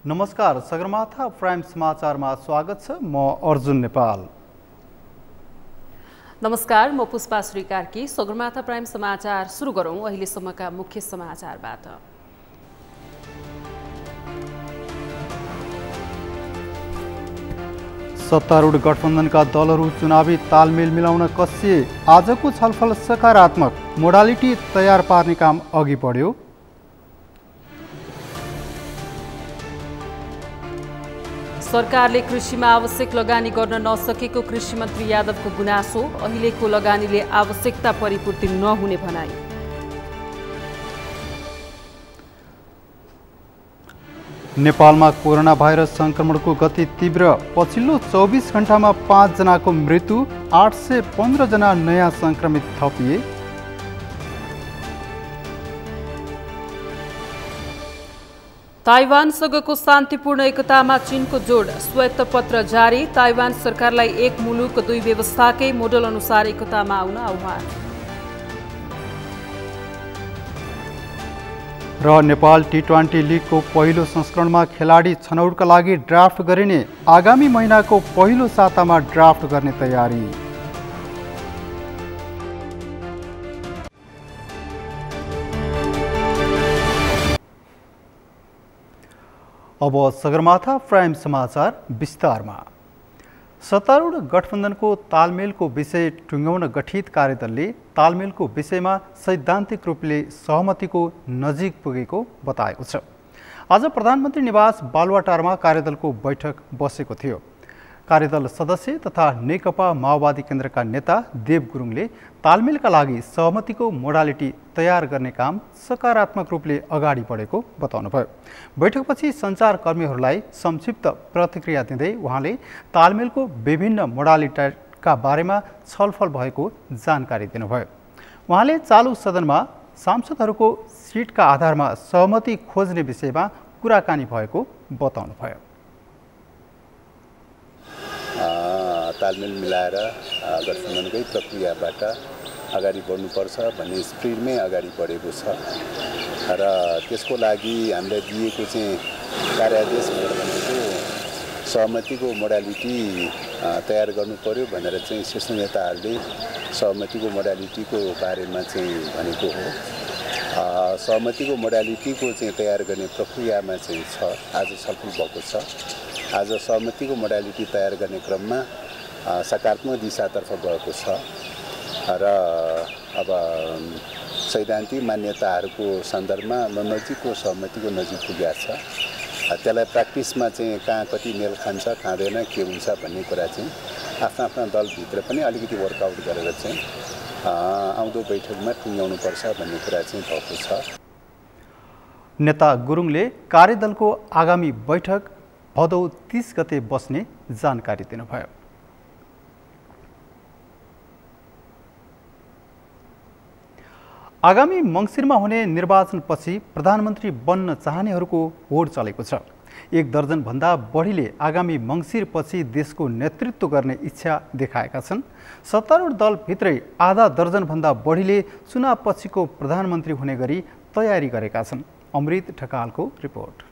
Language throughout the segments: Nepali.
नमस्कार, सगरमाथा प्राइम समाचारमा स्वागत छ। म अर्जुन नेपाल। नमस्कार, म पुष्पा श्री कार्की। सगरमाथा प्राइम समाचार सुरु गरौँ अहिलेसम्मका मुख्य समाचारबाट। सत्तारूढ गठबन्धनका दलहरू चुनावी तालमेल मिलाउन कसिए। आजको छलफल सकारात्मक, मोडालिटी तयार पार्ने काम अघि बढ्यो। सरकारले कृषिमा आवश्यक लगानी गर्न नसकेको कृषि मन्त्री यादवको गुनासो। अहिलेको लगानीले आवश्यकता परिपूर्ति नहुने भनाई। नेपालमा कोरोना भाइरस संक्रमणको गति तीव्र। पछिल्लो 24 घण्टामा 5 जनाको मृत्यु, 815 जना नयाँ संक्रमित थपिए। ताइवानसँगको शान्तिपूर्ण एकतामा चीनको जोड। श्वेतपत्र जारी। ताइवान सरकारलाई एक मुलुक दुई व्यवस्थाकै मोडल अनुसार एकतामा आउन आह्वान। र नेपाल टी20 लिगको पहिलो संस्करणमा खेलाडी छनौटका लागि ड्राफ्ट गरिने। आगामी महिनाको पहिलो सातामा ड्राफ्ट गर्ने तयारी। अब सगरमाथा प्राइम समाचार विस्तारमा। सत्तारूढ गठबन्धनको तालमेलको विषय टुङ्ग्याउन गठित कार्यदलले तालमेलको विषयमा सैद्धान्तिक रूपले सहमतिको नजिक पुगेको बताएको छ। आज प्रधानमन्त्री निवास बालुवाटारमा कार्यदलको बैठक बसेको थियो। कार्यदल सदस्य तथा नेकपा माओवादी केन्द्रका नेता देव गुरुङले तालमेलका लागि सहमतिको मोडालिटी तयार गर्ने काम सकारात्मक रूपले अगाडि बढेको बताउनुभयो। बैठकपछि सञ्चारकर्मीहरूलाई संक्षिप्त प्रतिक्रिया दिँदै उहाँले तालमेलको विभिन्न मोडालिटीका बारेमा छलफल भएको जानकारी दिनुभयो। उहाँले चालु सदनमा सांसदहरूको सिटका आधारमा सहमति खोज्ने विषयमा कुराकानी भएको बताउनुभयो। तालमेल मिलाएर गठबन्धनकै प्रक्रियाबाट अगाडि बढ्नुपर्छ भन्ने स्पिरिटमै अगाडि बढेको छ र त्यसको लागि हामीलाई दिएको चाहिँ कार्यादेश भनेको सहमतिको मोडालिटी तयार गर्नु पर्यो भनेर चाहिँ शीर्ष नेताहरूले सहमतिको मोडालिटीको बारेमा चाहिँ भनेको हो। सहमतिको मोडालिटीको चाहिँ तयार गर्ने प्रक्रियामा चाहिँ छ। आज छलफल भएको छ। आज सहमतिको मोडालिटी तयार गर्ने क्रममा सकारात्मक दिशातर्फ गएको छ र अब सैद्धान्तिक मान्यताहरूको सन्दर्भमा नजिकको सहमतिको नजिक पुगेको छ। त्यसलाई प्र्याक्टिसमा चाहिँ कहाँ कति मेल खान्छ खाँदैन के हुन्छ भन्ने कुरा चाहिँ आफ्ना दलभित्र पनि अलिकति वर्कआउट गरेर चाहिँ आउँदो बैठकमा टुङ्ग्याउनुपर्छ भन्ने कुरा चाहिँ भएको छ। नेता गुरुङले कार्यदलको आगामी बैठक भदौ 30 गते बस्ने जानकारी दिनुभयो। आगामी मङ्सिरमा हुने निर्वाचनपछि प्रधानमन्त्री बन्न चाहनेहरूको होड चलेको छ। 1 दर्जनभन्दा बढीले आगामी मङ्सिरपछि देशको नेतृत्व गर्ने इच्छा देखाएका छन्। सत्तारूढ दलभित्रै आधा दर्जनभन्दा बढीले चुनावपछिको प्रधानमन्त्री हुने गरी तयारी गरेका छन्। अमृत ढकालको रिपोर्ट।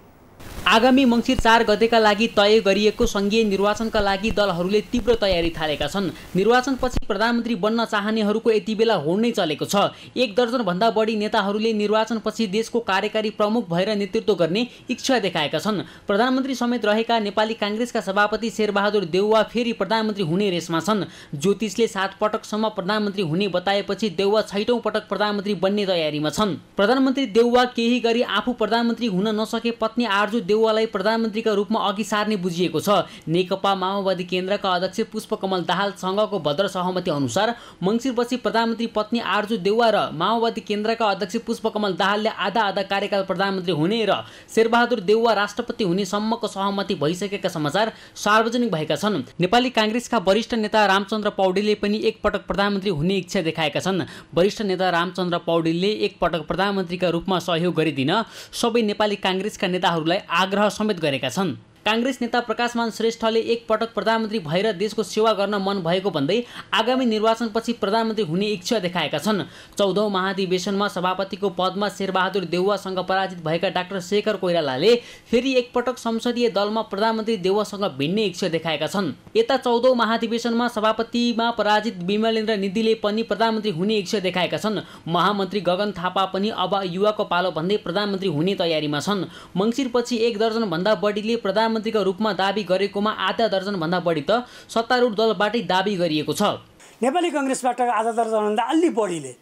आगामी मङ्सिर 4 गतेका लागि तय गरिएको संघीय निर्वाचनका लागि दलहरूले तीव्र तयारी थालेका छन्। निर्वाचनपछि प्रधानमन्त्री बन्न चाहनेहरूको यति बेला होड नै चलेको छ। 1 दर्जनभन्दा बढी नेताहरूले निर्वाचनपछि देशको कार्यकारी प्रमुख भएर नेतृत्व गर्ने इच्छा देखाएका छन्। प्रधानमन्त्री समेत रहेका नेपाली काङ्ग्रेसका सभापति शेरबहादुर देउवा फेरि प्रधानमन्त्री हुने रेसमा छन्। ज्योतिषले 7 पटकसम्म प्रधानमन्त्री हुने बताएपछि देउवा 6औं पटक प्रधानमन्त्री बन्ने तयारीमा छन्। प्रधानमन्त्री देउवा केही गरी आफू प्रधानमन्त्री हुन नसके पत्नी आर्जु देउवालाई प्रधानमन्त्रीका रूपमा अघि सार्ने बुझिएको छ। नेकपा माओवादी केन्द्रका अध्यक्ष पुष्पकमल दाहालसँगको भद्र सहमति अनुसार मङ्सिरपछि प्रधानमन्त्री पत्नी आर्जु देउवा र माओवादी केन्द्रका अध्यक्ष पुष्पकमल दाहालले आधा कार्यकाल प्रधानमन्त्री हुने र शेरबहादुर देउवा राष्ट्रपति हुने सम्मको सहमति भइसकेका समाचार सार्वजनिक भएका छन्। नेपाली काङ्ग्रेसका वरिष्ठ नेता रामचन्द्र पौडेलले पनि 1 पटक प्रधानमन्त्री हुने इच्छा देखाएका छन्। वरिष्ठ नेता रामचन्द्र पौडेलले 1 पटक प्रधानमन्त्रीका रूपमा सहयोग गरिदिन सबै नेपाली काङ्ग्रेसका नेताहरूलाई आग्रह समेत गरेका छन्। काङ्ग्रेस नेता प्रकाशमान श्रेष्ठले एकपटक प्रधानमन्त्री भएर देशको सेवा गर्न मन भएको भन्दै आगामी निर्वाचनपछि प्रधानमन्त्री हुने इच्छा देखाएका छन्। 14औं महाधिवेशनमा सभापतिको पदमा शेरबहादुर देउवासँग पराजित भएका डाक्टर शेखर कोइरालाले फेरि एकपटक संसदीय दलमा प्रधानमन्त्री देउवासँग भिड्ने इच्छा देखाएका छन्। यता 14औं महाधिवेशनमा सभापतिमा पराजित विमलेन्द्र निधिले पनि प्रधानमन्त्री हुने इच्छा देखाएका छन्। महामन्त्री गगन थापा पनि अब युवाको पालो भन्दै प्रधानमन्त्री हुने तयारीमा छन्। मङ्सिरपछि 1 दर्जन भन्दा बढीले प्रधानमन्त्रीका रूपमा दाबी गरेकोमा आधा दर्जन भन्दा बढी त सत्तारूढ दलबाटै दाबी गरिएको छ। नेपाली काङ्ग्रेसबाट आधा दर्जनभन्दा अलि बढीले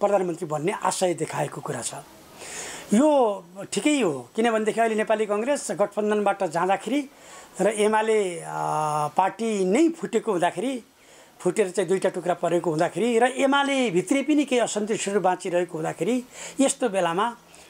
प्रधानमन्त्री बन्ने आशय देखाएको कुरा छ। यो ठिकै हो, किनभनेदेखि अहिले नेपाली काङ्ग्रेस गठबन्धनबाट जाँदाखेरि र एमाले पार्टी नै फुटेको हुँदाखेरि, फुटेर चाहिँ 2टा टुक्रा परेको हुँदाखेरि र एमाले भित्रै पनि केही असन्तुष्टिहरू बाँचिरहेको हुँदाखेरि यस्तो बेलामा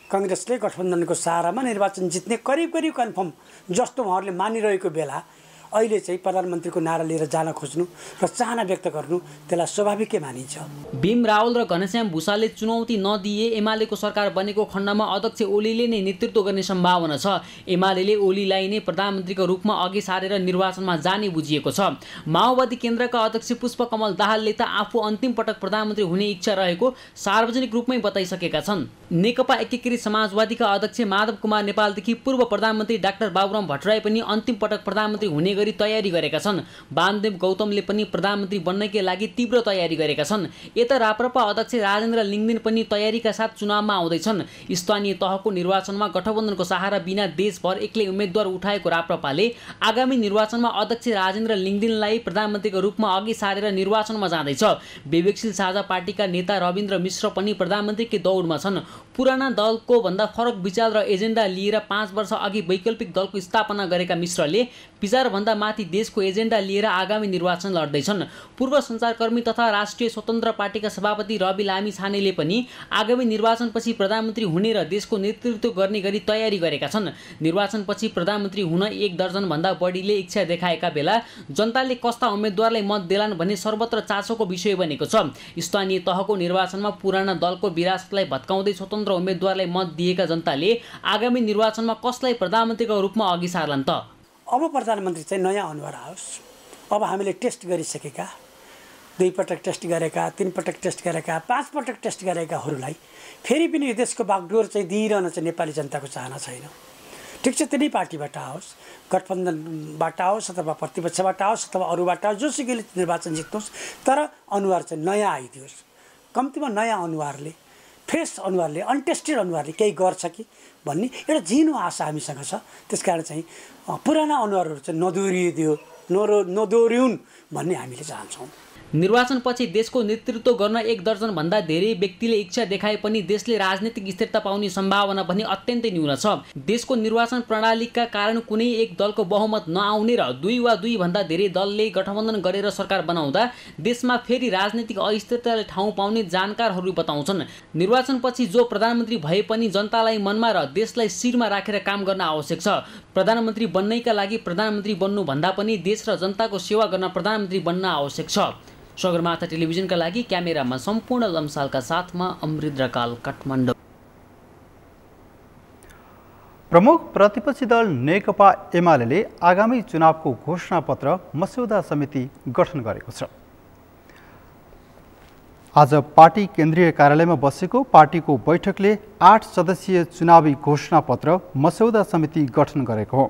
काङ्ग्रेसले गठबन्धनको सहारामा निर्वाचन जित्ने करिब कन्फर्म जस्तो उहाँहरूले मानिरहेको बेला अहिले चाहिँ प्रधानमन्त्रीको नारा लिएर जान खोज्नु र चाहना व्यक्त गर्नु त्यसलाई स्वाभाविकै मानिन्छ। भीम रावल र घनश्याम भूषालले चुनौती नदिए एमालेको सरकार बनेको खण्डमा अध्यक्ष ओलीले नै नेतृत्व गर्ने सम्भावना छ। एमाले ओलीलाई नै प्रधानमन्त्रीको रूपमा अघि सारेर निर्वाचनमा जाने बुझिएको छ। माओवादी केन्द्रका अध्यक्ष पुष्पकमल दाहालले त आफू अन्तिम पटक प्रधानमन्त्री हुने इच्छा रहेको सार्वजनिक रूपमै बताइसकेका छन्। नेकपा एकीकृत समाजवादीका अध्यक्ष माधव कुमार नेपालदेखि पूर्व प्रधानमन्त्री डाक्टर बाबुराम भट्टराई पनि अन्तिम पटक प्रधानमन्त्री हुने गरी तयारी गरेका छन्। वामदेव गौतमले पनि प्रधानमन्त्री बन्नकै लागि तीव्र तयारी गरेका छन्। यता राप्रपा अध्यक्ष राजेन्द्र लिङ्गदेन पनि तयारीका साथ चुनावमा आउँदैछन्। स्थानीय तहको निर्वाचनमा गठबन्धनको सहारा बिना देशभर एक्लै उम्मेद्वार उठाएको राप्रपाले आगामी निर्वाचनमा अध्यक्ष राजेन्द्र लिङ्गदेनलाई प्रधानमन्त्रीको रूपमा अघि सारेर निर्वाचनमा जाँदैछ। विवेकशील साझा पार्टीका नेता रविन्द्र मिश्र पनि प्रधानमन्त्रीकै दौडमा छन्। पुराना दलको भन्दा फरक विचार र एजेन्डा लिएर 5 वर्ष अघि वैकल्पिक दलको स्थापना गरेका मिश्रले विचारभन्दा माथि देशको एजेन्डा लिएर आगामी निर्वाचन लड्दैछन्। पूर्व सञ्चारकर्मी तथा राष्ट्रिय स्वतन्त्र पार्टीका सभापति रवि लामी छानेले पनि आगामी निर्वाचनपछि प्रधानमन्त्री हुने र देशको नेतृत्व गर्ने गरी तयारी गरेका छन्। निर्वाचनपछि प्रधानमन्त्री हुन 1 दर्जनभन्दा बढीले इच्छा देखाएका बेला जनताले कस्ता उम्मेद्वारलाई मत देलान् भन्ने सर्वत्र चासोको विषय बनेको छ। स्थानीय तहको निर्वाचनमा पुराना दलको विरासतलाई भत्काउँदै स्वतन्त्र उम्मेद्वारलाई मत दिएका जनताले आगामी निर्वाचनमा कसलाई प्रधानमन्त्रीको रूपमा अघि सार्लान् त? अब प्रधानमन्त्री चाहिँ नयाँ अनुहार आओस्। अब हामीले टेस्ट गरिसकेका, 2 पटक टेस्ट गरेका, 3 पटक टेस्ट गरेका, 5 पटक टेस्ट गरेकाहरूलाई फेरि पनि देशको बागडोर चाहिँ दिइरहन चाहिँ नेपाली जनताको चाहना छैन। ठिक छ, तिनै पार्टीबाट आओस्, गठबन्धनबाट आओस् अथवा प्रतिपक्षबाट आओस् अथवा अरूबाट आओस्, जोसुकैले निर्वाचन जित्नुहोस्, तर अनुहार चाहिँ नयाँ आइदियोस्। कम्तीमा नयाँ अनुहारले, फ्रेस अनुहारले, अनटेस्टेड अनुहारले केही गर्छ कि भन्ने एउटा झिनो आशा हामीसँग छ। त्यसकारण चाहिँ पुराना अनुहारहरू चाहिँ नदोहोरिउन् भन्ने हामीले चाहन्छौँ। निर्वाचनपछि देशको नेतृत्व गर्न 1 दर्जन भन्दा धेरै व्यक्तिले इच्छा देखाए पनि देशले राजनीतिक स्थिरता पाउने सम्भावना पनि अत्यन्तै न्यून छ। देशको निर्वाचन प्रणालीका कारण कुनै एक दलको बहुमत नआउने र 2 वा 2 भन्दा धेरै दलले गठबन्धन गरेर सरकार बनाउँदा देशमा फेरि राजनीतिक अस्थिरताले ठाउँ पाउने जानकारहरू बताउँछन्। निर्वाचनपछि जो प्रधानमन्त्री भए पनि जनतालाई मनमा र देशलाई शिरमा राखेर काम गर्न आवश्यक छ। प्रधानमन्त्री बन्नैका लागि प्रधानमन्त्री बन्नु भन्दा पनि देश र जनताको सेवा गर्न प्रधानमन्त्री बन्न आवश्यक छ। सगरमाथा टेलिभिजनका लागि क्यामेरामा सम्पूर्ण लम्सालका साथमा अमृत रकाल, काठमाडौँ। प्रमुख प्रतिपक्षी दल नेकपा एमाले आगामी चुनावको घोषणापत्र मस्यौदा समिति गठन गरेको छ। आज पार्टी केन्द्रीय कार्यालयमा बसेको पार्टीको बैठकले 8 सदस्यीय चुनावी घोषणापत्र मस्यौदा समिति गठन गरेको हो।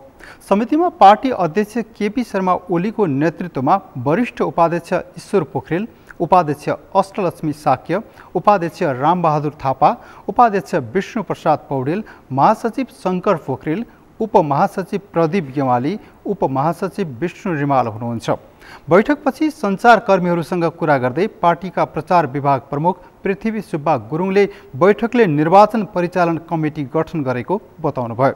समितिमा पार्टी अध्यक्ष केपी शर्मा ओलीको नेतृत्वमा वरिष्ठ उपाध्यक्ष ईश्वर पोखरेल, उपाध्यक्ष अष्टलक्ष्मी साक्य, उपाध्यक्ष रामबहादुर थापा, उपाध्यक्ष विष्णु प्रसाद पौडेल, महासचिव शङ्कर पोखरेल, उपमहासचिव प्रदीप गेवाली, उपमहासचिव विष्णु रिमाल हुनुहुन्छ। बैठकपछि सञ्चारकर्मीहरूसँग कुरा गर्दै पार्टीका प्रचार विभाग प्रमुख पृथ्वी सुब्बा गुरुङले बैठकले निर्वाचन परिचालन कमिटी गठन गरेको बताउनुभयो।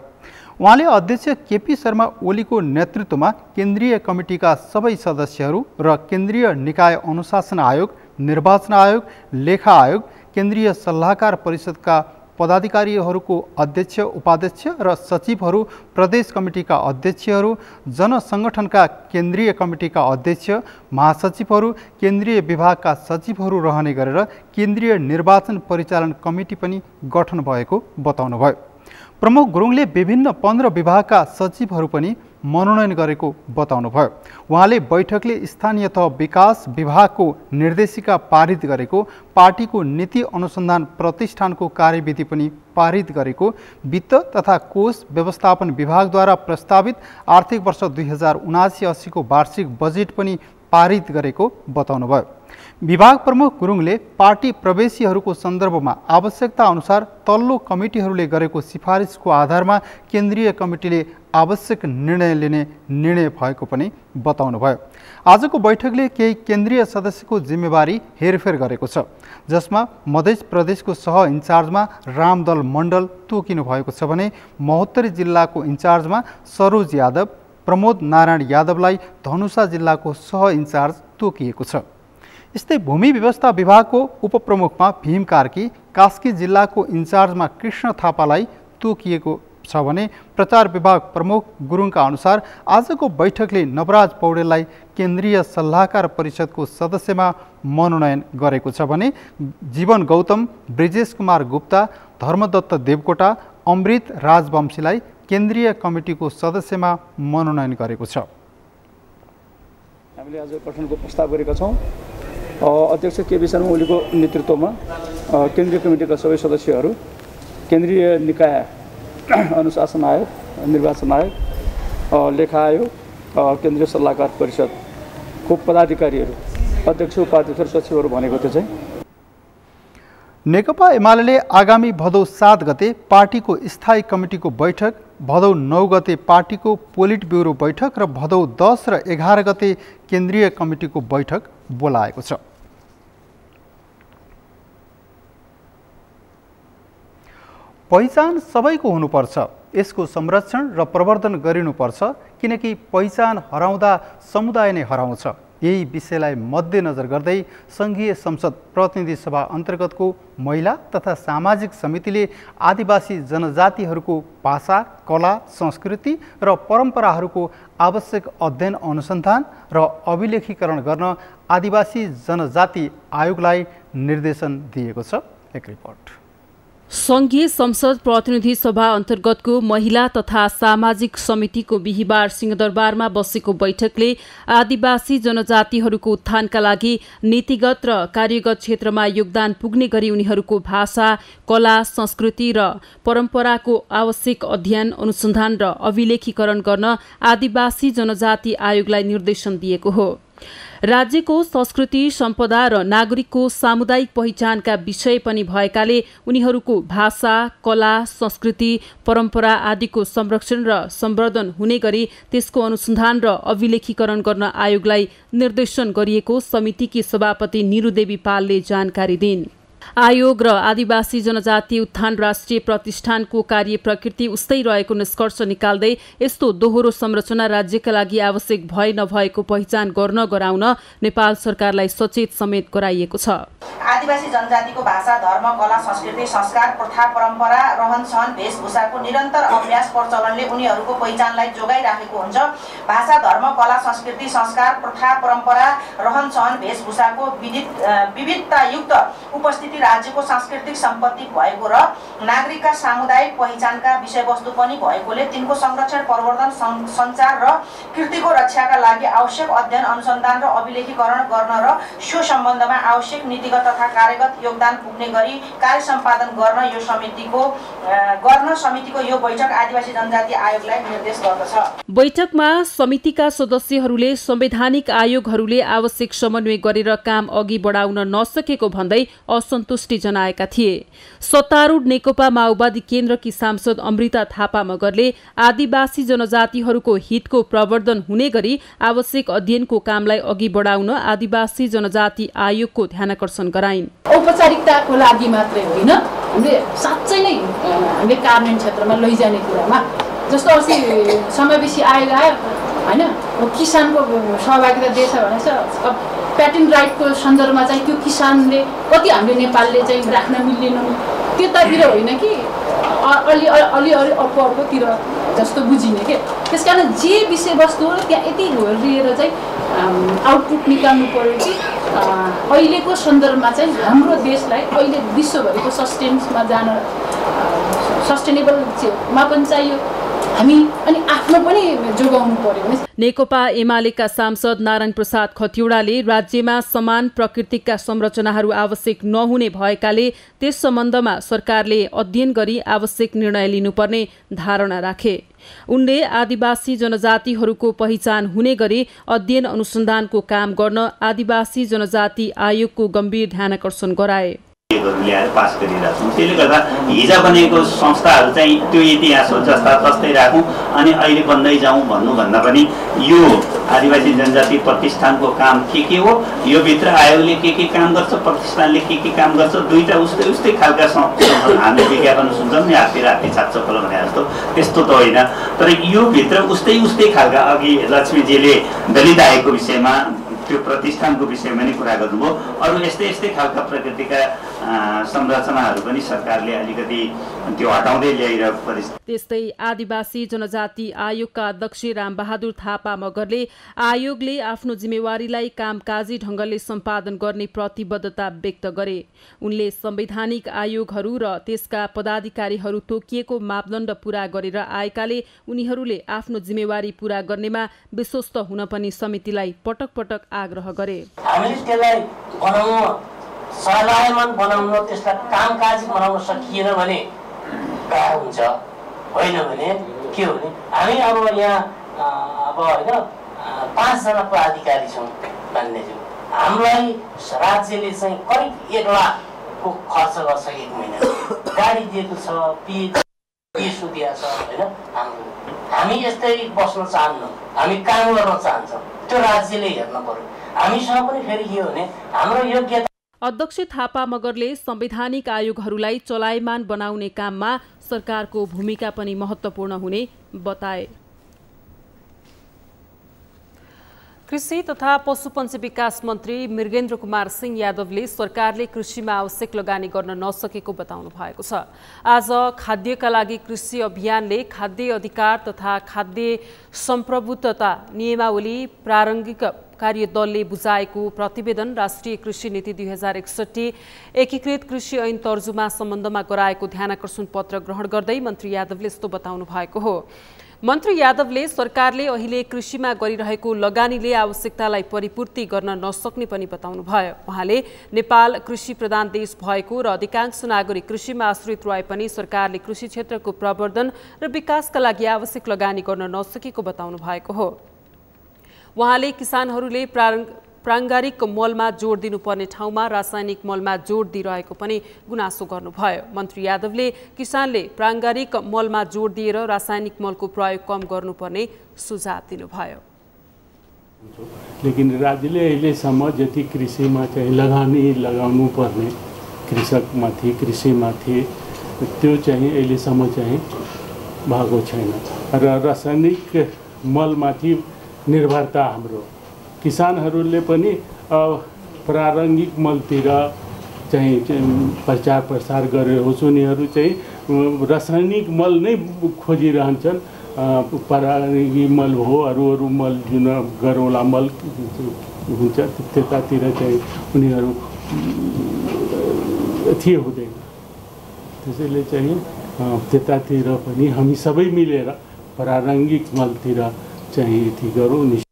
उहाँले अध्यक्ष केपी शर्मा ओलीको नेतृत्वमा केन्द्रीय कमिटीका सबै सदस्यहरू र केन्द्रीय निकाय अनुशासन आयोग, निर्वाचन आयोग, लेखा आयोग, केन्द्रीय सल्लाहकार परिषदका पदाधिकारीहरूको अध्यक्ष, उपाध्यक्ष र सचिवहरू, प्रदेश कमिटीका अध्यक्षहरू, जनसङ्गठनका केन्द्रीय कमिटीका अध्यक्ष, महासचिवहरू, केन्द्रीय विभागका सचिवहरू रहने गरेर केन्द्रीय निर्वाचन परिचालन कमिटी पनि गठन भएको बताउनुभयो। प्रमुख गुरुङले विभिन्न 15 विभागका सचिवहरू पनि मनोनयन गरेको बताउनुभयो। उहाँले बैठकले स्थानीय तह विकास विभागको निर्देशिका पारित गरेको, पार्टीको नीति अनुसन्धान प्रतिष्ठानको कार्यविधि पनि पारित गरेको, वित्त तथा कोष व्यवस्थापन विभागद्वारा प्रस्तावित आर्थिक वर्ष 2079-80 को वार्षिक बजेट पनि पारित गरेको बताउनुभयो। विभाग प्रमुख गुरुङले पार्टी प्रवेशीहरूको सन्दर्भमा आवश्यकता अनुसार तल्लो कमिटीहरूले गरेको सिफारिसको आधारमा केन्द्रीय कमिटीले आवश्यक निर्णय लिने निर्णय भएको पनि बताउनुभयो। आजको बैठकले केही केन्द्रीय सदस्यको जिम्मेवारी हेरफेर गरेको छ, जसमा मध्य प्रदेशको सह इन्चार्जमा रामदल मण्डल तोकिनु भएको छ भने महोत्तरी जिल्लाको इन्चार्जमा सरोज यादव, प्रमोद नारायण यादवलाई धनुषा जिल्लाको सह इन्चार्ज तोकिएको छ। यस्तै भूमि व्यवस्था विभागको उपप्रमुखमा भीम कार्की, कास्की जिल्लाको इन्चार्जमा कृष्ण थापालाई तोकिएको छ भने प्रचार विभाग प्रमुख गुरुङका अनुसार आजको बैठकले नवराज पौडेललाई केन्द्रीय सल्लाहकार परिषदको सदस्यमा मनोनयन गरेको छ भने जीवन गौतम, ब्रिजेश कुमार गुप्ता, धर्मदत्त देवकोटा, अमृत राजवंशीलाई केन्द्रीय कमिटीको सदस्यमा मनोनयन गरेको छ। हामीले आज गठनको प्रस्ताव गरेका छौँ। अध्यक्ष केबी शर्मा ओलीको नेतृत्वमा केन्द्रीय कमिटीका सबै सदस्यहरू, केन्द्रीय निकाय अनुशासन आयोग, निर्वाचन आयोग, लेखा आयोग, केन्द्रीय सल्लाहकार परिषदको पदाधिकारीहरू, अध्यक्ष, उपाध्यक्ष र सचिवहरू भनेको थियो चाहिँ। नेकपा एमाले आगामी भदौ 7 गते पार्टीको स्थायी कमिटीको बैठक, भदौ 9 गते पार्टीको पोलिट ब्युरो बैठक र भदौ 10 र 11 गते केन्द्रीय कमिटीको बैठक बोलाएको छ। पहिचान सबैको हुनुपर्छ, यसको संरक्षण र प्रवर्धन गरिनुपर्छ, किनकि पहिचान हराउँदा समुदाय नै हराउँछ। यही विषयलाई मध्यनजर गर्दै सङ्घीय संसद प्रतिनिधि सभा अन्तर्गतको महिला तथा सामाजिक समितिले आदिवासी जनजातिहरूको भाषा, कला, संस्कृति र परम्पराहरूको आवश्यक अध्ययन, अनुसन्धान र अभिलेखीकरण गर्न आदिवासी जनजाति आयोगलाई निर्देशन दिएको छ। एक रिपोर्ट। सङ्घीय संसद प्रतिनिधि सभा अन्तर्गतको महिला तथा सामाजिक समितिको बिहिबार सिंहदरबारमा बसेको बैठकले आदिवासी जनजातिहरूको उत्थानका लागि नीतिगत र कार्यगत क्षेत्रमा योगदान पुग्ने गरी उनीहरूको भाषा, कला, संस्कृति र परम्पराको आवश्यक अध्ययन, अनुसन्धान र अभिलेखीकरण गर्न आदिवासी जनजाति आयोगलाई निर्देशन दिएको हो। राज्यको संस्कृति, सम्पदा र नागरिकको सामुदायिक पहिचानका विषय पनि भएकाले उनीहरूको भाषा, कला, संस्कृति, परम्परा आदिको संरक्षण र सम्वर्धन हुने गरी त्यसको अनुसन्धान र अभिलेखीकरण गर्न आयोगलाई निर्देशन गरिएको समितिकी सभापति निरुदेवी पालले जानकारी दिइन्। आयोग र आदिवासी जनजाति उत्थान राष्ट्रिय प्रतिष्ठानको कार्य प्रकृति उस्तै रहेको निष्कर्ष निकाल्दै यस्तो दोहोरो संरचना राज्यका लागि आवश्यक भए नभएको पहिचान गर्न गराउन नेपाल सरकारलाई सचेत समेत गराइएको छ। आदिवासी जनजातिको भाषा, धर्म, कला, संस्कृति, संस्कार, प्रथा, परम्परा, रहनसहन, वेशभूषाको निरन्तर अभ्यास प्रचलनले उनीहरूको पहिचानलाई जोगाइराखेको हुन्छ। भाषा, धर्म, कला, संस्कृति, संस्कार, प्रथा, परम्परा, रहनसहन, वेशभूषाको विविधतायुक्त उपस्थिति राज्यको सांस्कृतिक सम्पत्ति भएको र नागरिकका सामुदायिक पहिचानका विषयवस्तु पनि भएकोले तिनको संरक्षण, प्रवर्धन, सञ्चार र कृतिको रक्षाका लागि आवश्यक अध्ययन, अनुसन्धान र अभिलेखीकरण गर्न र सो सम्बन्धमा आवश्यक नीतिगत तथा कार्यगत योगदान पुग्ने गरी कार्य सम्पादन गर्न समितिको यो बैठक आदिवासी जनजाति आयोगलाई निर्देश गर्दछ। बैठकमा समितिका सदस्यहरूले संवैधानिक आयोगहरूले आवश्यक समन्वय गरेर काम अघि बढाउन नसकेको भन्दै असन्तुष्टि जनाएका थिए। सत्तारूढ नेकपा माओवादी केन्द्रकी सांसद अमृता थापा मगरले आदिवासी जनजातिहरूको हितको प्रवर्धन हुने गरी आवश्यक अध्ययनको कामलाई अघि बढाउन आदिवासी जनजाति आयोगको ध्यानाकर्षण गराइन्। औपचारिकताको लागि मात्रै होइन, हामीले साँच्चै नै हामीले कार्यान्वयन क्षेत्रमा लैजाने कुरामा जस्तो अस्ति समावेशी आयोग आयो होइन, किसानको सहभागिता दिएछ भने अब प्याटेन्ट राइटको सन्दर्भमा चाहिँ त्यो किसानले कति हामीले नेपालले चाहिँ राख्न मिल्दैनौँ त्यतातिर होइन कि अलि अर्कोतिर जस्तो बुझिने के। त्यस कारण जे विषयवस्तुहरू त्यहाँ यति लिएर चाहिँ आउटपुट निकाल्नु पर्यो कि अहिलेको सन्दर्भमा चाहिँ हाम्रो देशलाई अहिले विश्वभरिको सस्टेनेबलमा पनि चाहियो, हामी अनि आफ्नो पनि जोगाउनु पर्यो भने नेकपा एमालेका सांसद नारायण प्रसाद खतिवड़ाले राज्यमा समान प्रकृतिका संरचनाहरू आवश्यक नहुने भएकाले त्यस सम्बन्धमा सरकारले अध्ययन गरी आवश्यक निर्णय लिनुपर्ने धारणा राखे। उनले आदिवासी जनजातिहरूको पहिचान हुने गरी अध्ययन अनुसन्धानको काम गर्न आदिवासी जनजाति आयोगको गम्भीर ध्यानाकर्षण गराए। ल्याएर पास गरिरहेका छौँ। त्यसले गर्दा हिजो बनेको संस्थाहरू चाहिँ त्यो इतिहास हो जस्ता तस्तै राखौँ अनि अहिले बन्दै जाउँ भन्नुभन्दा पनि यो आदिवासी जनजाति प्रतिष्ठानको काम के हो, यो भित्र आयोगले के काम गर्छ, प्रतिष्ठानले के काम गर्छ, दुईटा उस्तै खालका हामीले विज्ञापन सुन्छौँ नि हात्ती छाप्छ फल भने जस्तो, त्यस्तो त होइन। तर यो भित्र उस्तै खालका अघि लक्ष्मीजीले दलित आयोगको विषयमा त्यो प्रतिष्ठानको विषयमा नै कुरा गर्नुभयो। अरू यस्तै खालका प्रकृतिका संरचनाहरू पनि सरकारले अलिकति त्यो हटाउँदै ल्याइरहेको परिस्थिति। त्यस्तै आदिवासी जनजाति आयोगका अध्यक्ष रामबहादुर थापा मगरले आयोगले आफ्नो जिम्मेवारीलाई कामकाजी ढङ्गले सम्पादन गर्ने प्रतिबद्धता व्यक्त गरे। उनले संवैधानिक आयोगहरू र त्यसका पदाधिकारीहरू तोकिएको मापदण्ड पूरा गरेर आएकाले उनीहरूले आफ्नो जिम्मेवारी पूरा गर्नेमा विश्वस्त हुन पनि समितिलाई पटक पटक आग्रह गरे। हामीले त्यसलाई बनाउन चलायमान बनाउन, त्यसलाई कामकाजी बनाउन सकिएन भने गाह्रो हुन्छ। होइन भने के हो भने हामी अब यहाँ अब होइन 5 जना पदाधिकारी छौँ मान्यज्यू, हामीलाई राज्यले चाहिँ करिब 1 लाखको खर्च गर्छ 1 महिना, गाडी दिएको छ, पिएसओ दिएको छ। होइन हामी यस्तै बस्न चाहन्न, हामी काम गर्न चाहन्छौँ, त्यो राज्यले हेर्न पर्यो। हामीसँग पनि फेरि के हो भने हाम्रो योग्यता। अध्यक्ष थापा मगरले संवैधानिक आयोगहरूलाई चलायमान बनाउने काममा सरकारको भूमिका पनि महत्त्वपूर्ण हुने बताए। कृषि तथा पशुपन्छी विकास मन्त्री मृगेन्द्र कुमार सिंह यादवले सरकारले कृषिमा आवश्यक लगानी गर्न नसकेको बताउनु भएको छ। आज खाद्यका लागि कृषि अभियानले खाद्य अधिकार तथा खाद्य सम्प्रभुत्वता नियमावली प्रारम्भिक कार्यदलले बुझाएको प्रतिवेदन राष्ट्रिय कृषि नीति 2061 एकीकृत कृषि ऐन तर्जुमा सम्बन्धमा गराएको ध्यानाकर्षण पत्र ग्रहण गर्दै मन्त्री यादवले यस्तो बताउनु भएको हो। मन्त्री यादवले सरकारले अहिले कृषिमा गरिरहेको लगानीले आवश्यकतालाई परिपूर्ति गर्न नसक्ने पनि बताउनु भयो। उहाँले नेपाल कृषि प्रधान देश भएको र अधिकांश नागरिक कृषिमा आश्रित रहे पनि सरकारले कृषि क्षेत्रको प्रवर्धन र विकासका लागि आवश्यक लगानी गर्न नसकेको बताउनु भएको हो। उहाँले किसानहरूले प्राङ्गारिक मलमा जोड दिनुपर्ने ठाउँमा रासायनिक मलमा जोड दिइरहेको पनि गुनासो गर्नुभयो। मन्त्री यादवले किसानले प्राङ्गारिक मलमा जोड दिएर रासायनिक मलको प्रयोग कम गर्नुपर्ने सुझाव दिनुभयो। लेकिन राज्यले अहिलेसम्म जति कृषिमा चाहिँ लगानी लगाउनु पर्ने कृषकमाथि कृषिमाथि त्यो चाहिँ अहिलेसम्म चाहिँ भएको छैन र रासायनिक मलमाथि निर्भरता हाम्रो किसानहरूले पनि प्रारम्भिक मलतिर चाहिँ प्रचार प्रसार गरेर उनीहरू चाहिँ रासायनिक मल नै खोजिरहन्छन्। प्रारम्भिक मल हो, अरू मल जुन गरौला मल हुन्छ त्यतातिर चाहिँ उनीहरू थिए हुँदैन। त्यसैले चाहिँ त्यतातिर पनि हामी सबै मिलेर प्रारम्भिक मलतिर चाहिँ गरौँ।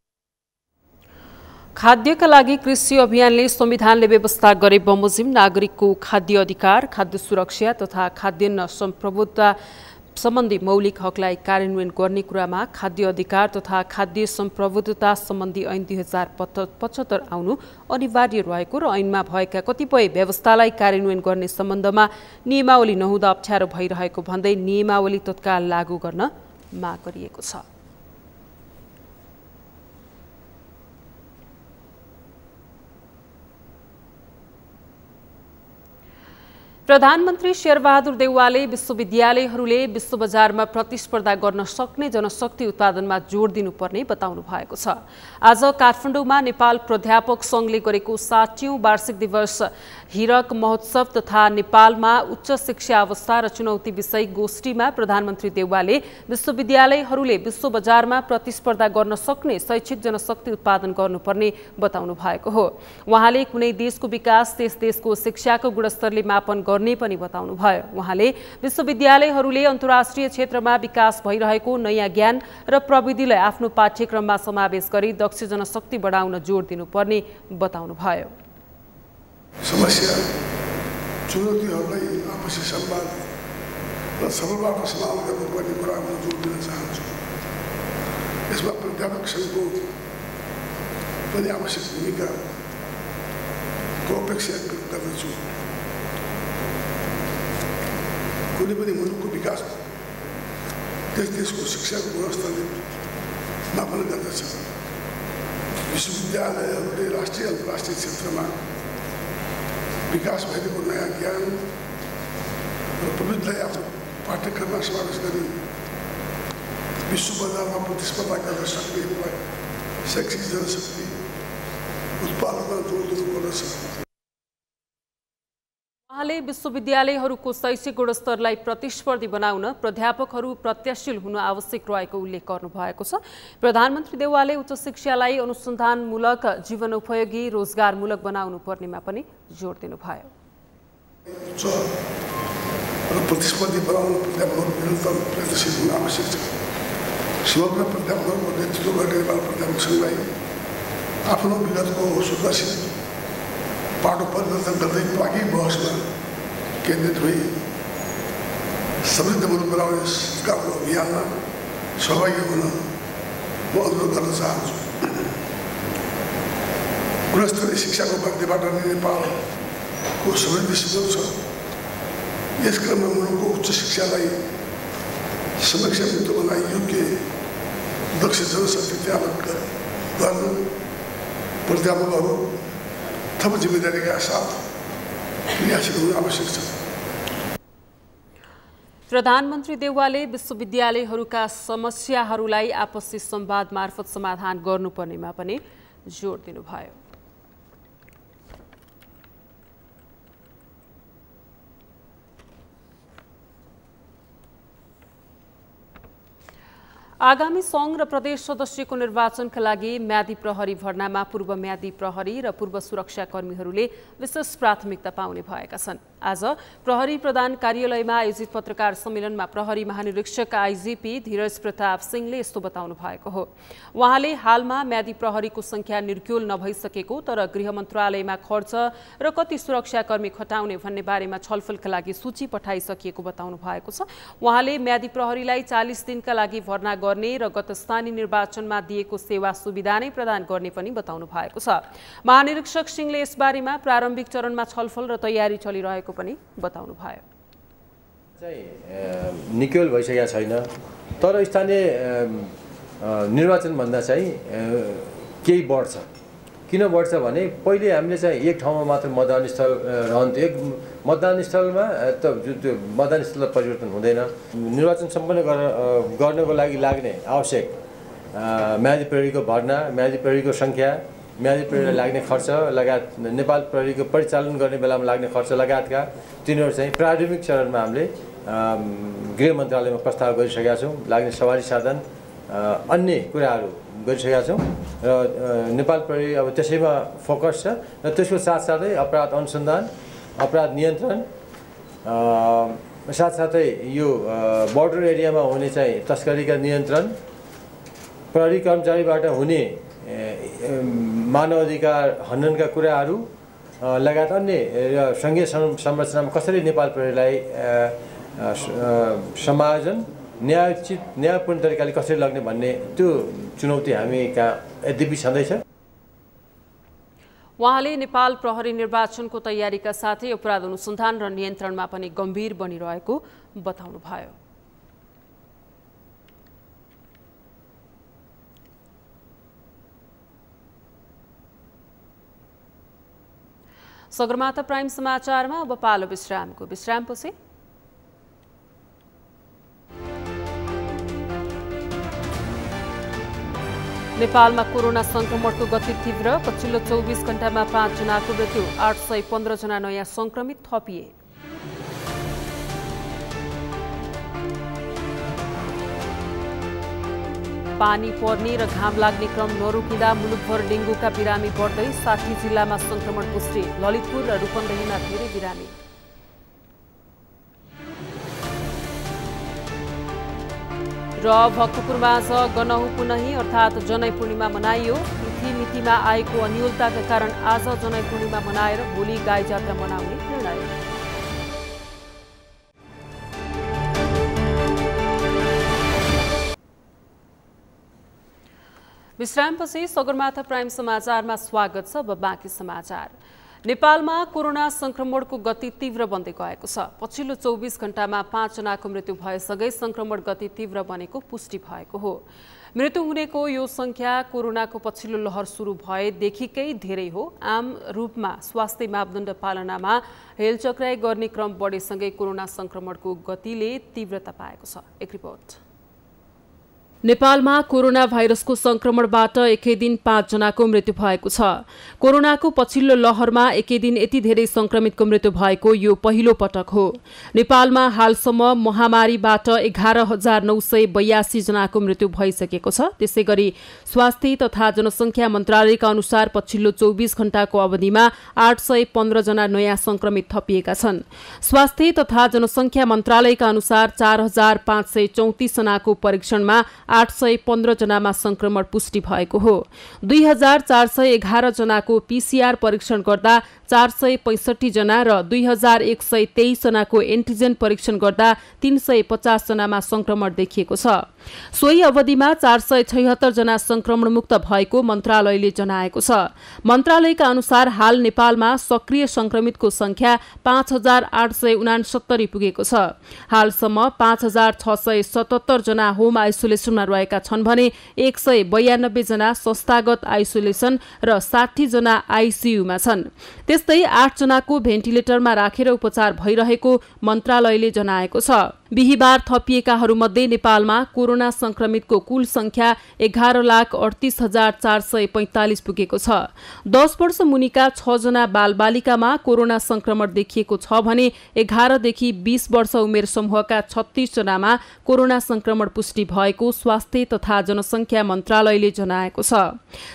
खाद्यका लागि कृषि अभियानले संविधानले व्यवस्था गरे बमोजिम नागरिकको खाद्य अधिकार, खाद्य सुरक्षा तथा खाद्यान्न सम्प्रभुत्वता सम्बन्धी मौलिक हकलाई कार्यान्वयन गर्ने कुरामा खाद्य अधिकार तथा खाद्य सम्प्रभुत्वता सम्बन्धी ऐन 2075 आउनु अनिवार्य रहेको र ऐनमा भएका कतिपय व्यवस्थालाई कार्यान्वयन गर्ने सम्बन्धमा नियमावली नहुँदा अप्ठ्यारो भइरहेको भन्दै नियमावली तत्काल लागू गर्न माग गरिएको छ। प्रधानमन्त्री शेरबहादुर देउवाले विश्वविद्यालयहरूले विश्व बजारमा प्रतिस्पर्धा गर्न सक्ने जनशक्ति उत्पादनमा जोड दिनुपर्ने बताउनु भएको छ। आज काठमाडौँमा नेपाल प्राध्यापक सङ्घले गरेको 60औं वार्षिक दिवस हीरक महोत्सव तथा नेपालमा उच्च शिक्षा अवस्था र चुनौती विषय गोष्ठीमा प्रधानमन्त्री देउवाले विश्वविद्यालयहरूले विश्व बजारमा प्रतिस्पर्धा गर्न सक्ने शैक्षिक जनशक्ति उत्पादन गर्नुपर्ने बताउनु भएको हो। उहाँले कुनै देशको विकास त्यस देशको शिक्षाको गुणस्तरले मापन गर्ने पनि बताउनुभयो। उहाँले विश्वविद्यालयहरूले अन्तर्राष्ट्रिय क्षेत्रमा विकास भइरहेको नयाँ ज्ञान र प्रविधिलाई आफ्नो पाठ्यक्रममा समावेश गरी दक्ष जनशक्ति बढाउन जोड दिनुपर्ने बताउनुभयो। समस्या चुनौतीहरूलाई आपसी संवाद र सबलबाट समाधान गर्नुपर्ने कुरामा जोड दिन चाहन्छु। यसमा प्राध्यापक सङ्घको पनि आवश्यक भूमिकाको अपेक्षा गर्दछु। कुनै पनि मुलुकको विकास देशको शिक्षाको गुणस्तरले मापन गर्दछ। विश्वविद्यालयहरूले राष्ट्रिय अन्तर्राष्ट्रिय क्षेत्रमा विकास भएको नयाँ ज्ञान र प्रविधिलाई आफ्नो पाठ्यक्रममा समावेश गरी विश्व बजारमा प्रतिस्पर्धा गर्न सक्ने शैक्षिक जनशक्ति उत्पादनमा जोड दिनुपर्दछ। उहाँले विश्वविद्यालयहरूको शैक्षिक गुणस्तरलाई प्रतिस्पर्धी बनाउन प्राध्यापकहरू प्रत्याशील हुन आवश्यक रहेको उल्लेख गर्नुभएको छ। प्रधानमन्त्री देउवाले उच्च शिक्षालाई अनुसन्धानमूलक जीवनोपयोगी रोजगारमूलक बनाउनु पर्नेमा पनि जोड दिनुभयो। प्रतिस्पर्धी बनाउन प्राध्यापकहरू निरन्तर प्रयत्नशील हुन आवश्यक छ। समग्र प्राध्यापकहरूको नेतृत्व गर्ने नेपाल प्राध्यापक सङ्घलाई आफ्नो विगतको सुदर्शित पाटो परिवर्तन गर्दै बाँकी बहसमा केन्द्रित भई समृद्ध मुलुक बनाउने सरकारको अभियानमा सहभागी हुन म अनुरोध गर्न चाहन्छु। गुणस्तरीय शिक्षाको माध्यमबाट नै नेपालको समृद्धि सुदूर छ। यस क्रममा मुलुकको उच्च शिक्षालाई संरक्षित बनाई योग्य दक्ष जनशक्ति तयार गर्न प्राध्यापकहरू थप जिम्मेदारीका साथ क्रियाशील हुन आवश्यक छ। प्रधानमन्त्री देउवाले विश्वविद्यालयहरूका समस्याहरूलाई आपसी संवाद मार्फत समाधान गर्नुपर्नेमा पनि जोड दिनुभयो। आगामी सङ्घ र प्रदेश सदस्यको निर्वाचनका लागि म्यादी प्रहरी भर्नामा पूर्व म्यादी प्रहरी र पूर्व सुरक्षाकर्मीहरूले विशेष प्राथमिकता पाउने भएका छन्। आज प्रहरी प्रधान कार्यालयमा आयोजित पत्रकार सम्मेलनमा प्रहरी महानिरीक्षक आइजिपी धीरज प्रताप सिंहले यस्तो बताउनु भएको हो। उहाँले हालमा म्यादी प्रहरीको संख्या निर्क्युल नभइसकेको तर गृह मन्त्रालयमा खर्च र कति सुरक्षाकर्मी खटाउने भन्ने बारेमा छलफलका लागि सूची पठाइसकिएको बताउनु भएको छ। उहाँले म्यादी प्रहरीलाई 40 दिनका लागि भर्ना गर्ने र गत स्थानीय निर्वाचनमा दिएको सेवा सुविधा नै प्रदान गर्ने पनि बताउनु भएको छ। महानिरीक्षक सिंहले यसबारेमा प्रारम्भिक चरणमा छलफल र तयारी चलिरहेको पनि बताउनु भयो। निक्युल भइसकेको छैन तर स्थानीय निर्वाचन भन्दा चाहिँ केही बढ्छ। किन बढ्छ भने पहिले हामीले चाहिँ एक ठाउँमा मात्र मतदान स्थल रहन्थ्यो। एक मतदान स्थलमा त त्यो मतदान स्थल परिवर्तन हुँदैन। निर्वाचन सम्पन्न गर्नको लागि लाग्ने आवश्यक म्यादी प्रहरीको भर्ना, म्यादी प्रहरीको सङ्ख्या, म्यादी प्रहरीलाई लाग्ने खर्च लगायत नेपाल प्रहरीको परिचालन गर्ने बेलामा लाग्ने खर्च लगायतका तिनीहरू चाहिँ प्रारम्भिक चरणमा हामीले गृह मन्त्रालयमा प्रस्ताव गरिसकेका छौँ। लाग्ने सवारी साधन अन्य कुराहरू गरिसकेका छौँ र नेपाल प्रहरी अब त्यसैमा फोकस छ र त्यसको साथसाथै अपराध अनुसन्धान, अपराध नियन्त्रण, साथसाथै यो बोर्डर एरियामा हुने चाहिँ तस्करीका नियन्त्रण, प्रहरी कर्मचारीबाट हुने मानव अधिकार हननका कुराहरू लगायत अन्य सङ्घीय संरचनामा कसरी नेपाल प्रहरीलाई समायोजन न्यायपूर्ण तरिकाले कसरी लग्ने भन्ने त्यो चुनौती हामी कहाँ यद्यपि छँदैछ। उहाँले नेपाल प्रहरी निर्वाचनको तयारीका साथै अपराध अनुसन्धान र नियन्त्रणमा पनि गम्भीर बनिरहेको बताउनुभयो। सगरमाथा प्राइम समाचारमा अब पालो विश्रामको। विश्रामपछि नेपालमा कोरोना संक्रमणको गति तीव्र। पछिल्लो 24 घण्टामा 5 जनाको मृत्यु, 815 जना नयाँ संक्रमित थपिए। पानी पर्ने र घाम लाग्ने क्रम नरोकिँदा मुलुकभर डेङ्गुका बिरामी बढ्दै 60 जिल्लामा संक्रमण पुष्टि। ललितपुर र रूपन्देहीमा धेरै बिरामी। र भक्तपुरमा आज गनहु पुनहि अर्थात् जनै पूर्णिमा मनाइयो। तिथि मितिमा आएको अन्योलताका कारण आज जनै पूर्णिमा मनाएर भोलि गाई जात्रा मनाउने निर्णय। विश्रामपछि सगरमाथा प्राइम समाचारमा स्वागत छ। अब बाँकी समाचार। नेपालमा कोरोना संक्रमणको गति तीव्र बन्दै गएको छ। पछिल्लो 24 घण्टामा 5 जनाको मृत्यु भएसँगै संक्रमण गति तीव्र बनेको पुष्टि भएको हो। मृत्यु हुनेको यो संख्या कोरोनाको पछिल्लो लहर सुरु भएदेखिकै धेरै हो। आम रूपमा स्वास्थ्य मापदण्ड पालनामा हेलचक्राइ गर्ने क्रम बढेसँगै कोरोना संक्रमणको गतिले तीव्रता पाएको छ। एक रिपोर्ट। नेपालमा कोरोना भाइरसको संक्रमणबाट एकै दिन 5 जनाको मृत्यु भएको छ। कोरोनाको पछिल्लो लहरमा एकै दिन यति धेरै संक्रमितको मृत्यु भएको यो पहिलो पटक हो। नेपालमा हालसम्म महामारीबाट 11,982 जनाको मृत्यु भइसकेको छ। त्यसैगरी स्वास्थ्य तथा जनसंख्या मन्त्रालयका अनुसार पछिल्लो 24 घण्टाको अवधिमा 815 जना नयाँ संक्रमित थपिएका छन्। स्वास्थ्य तथा जनसंख्या मन्त्रालयका अनुसार 4,534 जनाको परीक्षणमा 815 जनामा संक्रमण पुष्टि भएको हो। 2,411 जनाको पीसीआर परीक्षण गर्दा 465 जना र 2,123 जनाको एन्टिजेन परीक्षण गर्दा 350 जनामा संक्रमण देखिएको छ। सोही अवधिमा 476 जना संक्रमण मुक्त भएको मन्त्रालयले जनाएको छ। मन्त्रालयका अनुसार हाल नेपालमा सक्रिय संक्रमितको संख्या 5,869 पुगेको छ। हालसम्म 5,677 जना होम आइसोलेसनमा रहेका छन् भने 192 जना संस्थागत आइसोलेसन र 60 जना आइसियुमा छन्। त्यस्तै 8 जनाको भेन्टिलेटरमा राखेर उपचार भइरहेको मन्त्रालयले जनाएको छ। बिहिबार थपिएकाहरूमध्ये नेपालमा कोरोना संक्रमितको कुल संख्या 11,38,445 पुगेको छ। 10 वर्ष मुनिका 6 जना बालबालिकामा कोरोना संक्रमण देखिएको छ भने 11 देखि 20 वर्ष उमेर समूहका 36 जनामा कोरोना संक्रमण पुष्टि भएको स्वास्थ्य तथा जनसंख्या मन्त्रालयले जनाएको छ।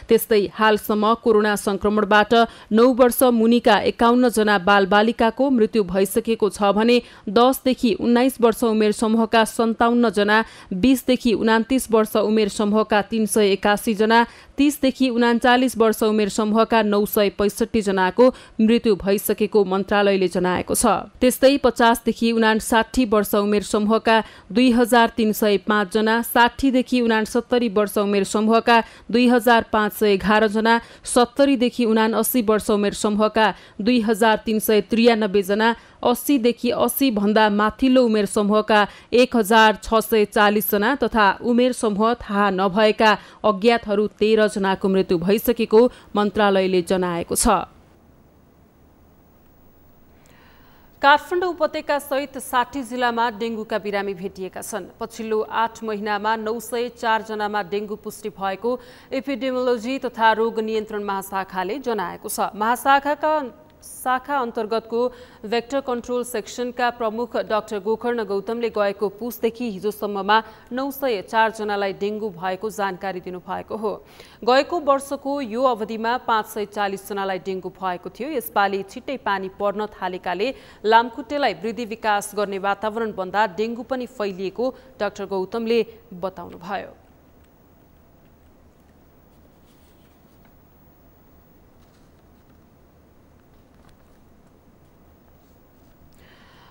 त्यस्तै हालसम्म कोरोना संक्रमणबाट 9 वर्ष मुनिका 51 जना बालबालिकाको मृत्यु भइसकेको छ भने 10 देखि 19 वर्ष उमेर समूहका 57 जना, 20 देखि 29 वर्ष उमेर समूहका 381 जना, 30 देखि 39 वर्ष उमेर समूहका 965 जनाको मृत्यु भइसकेको मन्त्रालयले जनाएको छ। त्यस्तै 50 देखि 59 वर्ष उमेर समूहका 2,305 जना, 60 देखि 69 वर्ष उमेर समूहका 2,511 जना, 70 देखि 79 वर्ष उमेर समूहका 2,393 जना, 80 देखि 80 भन्दा माथिल्लो उमेर समूहका 1,640 जना तथा उमेर समूह थाहा नभएका अज्ञातहरू 13 जनाको मृत्यु भइसकेको मन्त्रालयले जनाएको छ। काठमाडौँ उपत्यका सहित 60 जिल्लामा डेंगूका बिरामी भेटिएका छन्। पछिल्लो 8 महिनामा 904 जनामा डेंगू पुष्टि भएको एपिडेमियोलोजी तथा रोग नियन्त्रण महाशाखाले जनाएको छ। महाशाखाका अन्तर्गतको भेक्टर कन्ट्रोल सेक्सनका प्रमुख डाक्टर गोकर्ण गौतमले गएको पुसदेखि हिजोसम्ममा 904 जनालाई डेंगू भएको जानकारी दिनुभएको हो। गएको वर्षको यो अवधिमा 540 जनालाई डेंगू भएको थियो। यसपालि छिट्टै पानी पर्न थालेकाले लामखुट्टेलाई वृद्धि विकास गर्ने वातावरण बन्दा डेंगू पनि फैलिएको डाक्टर गौतमले बताउनुभयो।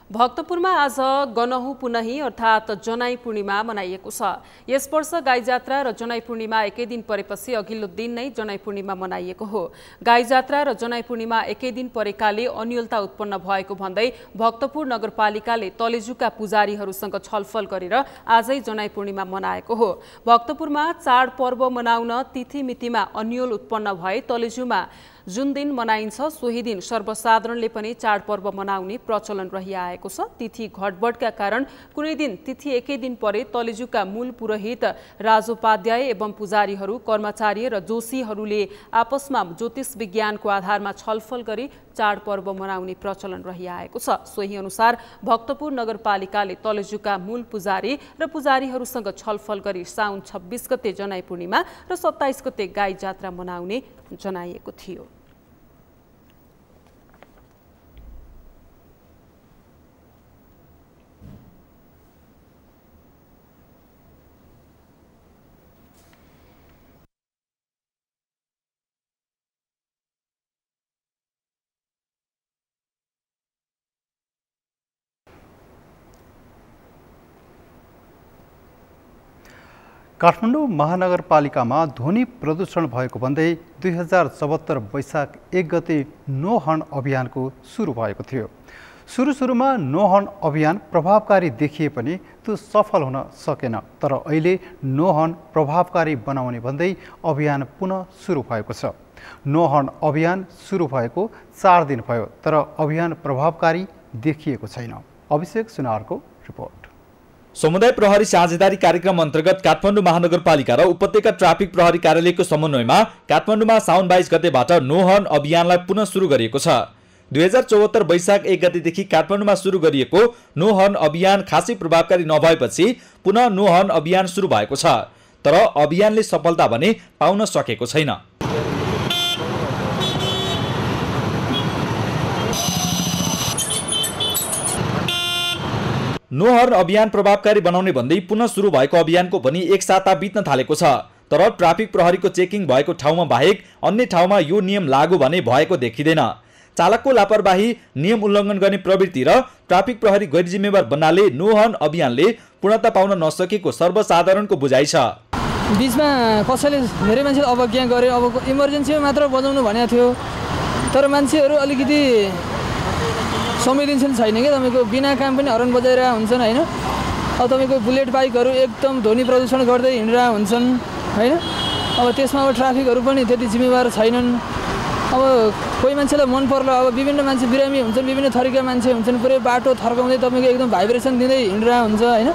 भक्तपुरमा आज गनहु पुनहि अर्थात् जनै पूर्णिमा मनाइएको छ। यस वर्ष गाई जात्रा र जनै पूर्णिमा एकै दिन परेपछि अघिल्लो दिन नै जनै पूर्णिमा मनाइएको हो। गाई जात्रा र जनै पूर्णिमा एकै दिन परेकाले अन्योलता उत्पन्न भएको भन्दै भक्तपुर नगरपालिकाले तलेजुका पुजारीहरूसँग छलफल गरेर आजै जनै पूर्णिमा मनाएको हो। भक्तपुरमा चाडपर्व मनाउन तिथिमितिमा अन्योल उत्पन्न भए तलेजुमा जुन दिन मनाइन्छ सोही दिन सर्वसाधारणले पनि चाडपर्व मनाउने प्रचलन रहिआएको छ। तिथि घटबडका कारण कुनै दिन तिथि एकै दिन परे तलेजुका मूल पुरोहित राजोपाध्याय एवं पुजारीहरू, कर्मचारी र जोशीहरूले आपसमा ज्योतिष विज्ञानको आधारमा छलफल गरी चाडपर्व मनाउने प्रचलन रहिआएको छ। सोही अनुसार भक्तपुर नगरपालिकाले तलेजुका मूल पुजारी र पुजारीहरूसँग छलफल गरी साउन 26 गते जनै पूर्णिमा र 27 गते गाई जात्रा मनाउने जनाइएको थियो। काठमाडौँ महानगरपालिकामा ध्वनि प्रदूषण भएको भन्दै 2074 वैशाख 1 गते नो हर्न अभियानको सुरु भएको थियो। सुरुमा नो हर्न अभियान प्रभावकारी देखिए पनि त्यो सफल हुन सकेन। तर अहिले नो हर्न प्रभावकारी बनाउने भन्दै अभियान पुनः सुरु भएको छ। नो हर्न अभियान सुरु भएको 4 दिन भयो, तर अभियान प्रभावकारी देखिएको छैन। अभिषेक सुनारको रिपोर्ट। समुदाय प्रहरी साझेदारी कार्यक्रम अन्तर्गत काठमाडौँ महानगरपालिका र उपत्यका ट्राफिक प्रहरी कार्यालयको समन्वयमा काठमाडौँमा साउन 22 गतेबाट नो हर्न अभियानलाई पुनः सुरु गरिएको छ। 2074 वैशाख 1 गतेदेखि काठमाडौँमा सुरु गरिएको नो हर्न अभियान खासै प्रभावकारी नभएपछि पुनः नो हर्न अभियान सुरु भएको छ। तर अभियानले सफलता भने पाउन सकेको छैन। नो हर्न अभियान प्रभावकारी बनाउने भन्दै पुनः सुरु भएको अभियानको पनि 1 साता बित्न थालेको छ। तर ट्राफिक प्रहरीको चेकिङ भएको ठाउँमा बाहेक अन्य ठाउँमा यो नियम लागू भने भएको देखिँदैन। चालकको लापरवाही, नियम उल्लङ्घन गर्ने प्रवृत्ति र ट्राफिक प्रहरी गैर जिम्मेवार बन्नाले नो हर्न अभियानले पूर्णता पाउन नसकेको सर्वसाधारणको बुझाइ छ। बीचमा कसैले धेरै मान्छेले अवज्ञा गरे, अब इमर्जेन्सीमा मात्र बजाउनु भनेको थियो, तर मान्छेहरू अलिकति संवेदनशील छैन कि तपाईँको बिना काम पनि हर्न बजाइरहेको हुन्छन् होइन। अब तपाईँको बुलेट बाइकहरू एकदम ध्वनि प्रदूषण गर्दै हिँडिरहेको हुन्छन् होइन। अब त्यसमा अब ट्राफिकहरू पनि त्यति जिम्मेवार छैनन्। अब कोही मान्छेलाई मन पर्ला, अब विभिन्न मान्छे बिरामी हुन्छन्, विभिन्न थरीका मान्छे हुन्छन्, पुरै बाटो थर्काउँदै तपाईँको एकदम भाइब्रेसन दिँदै हिँडिरहेको हुन्छ होइन।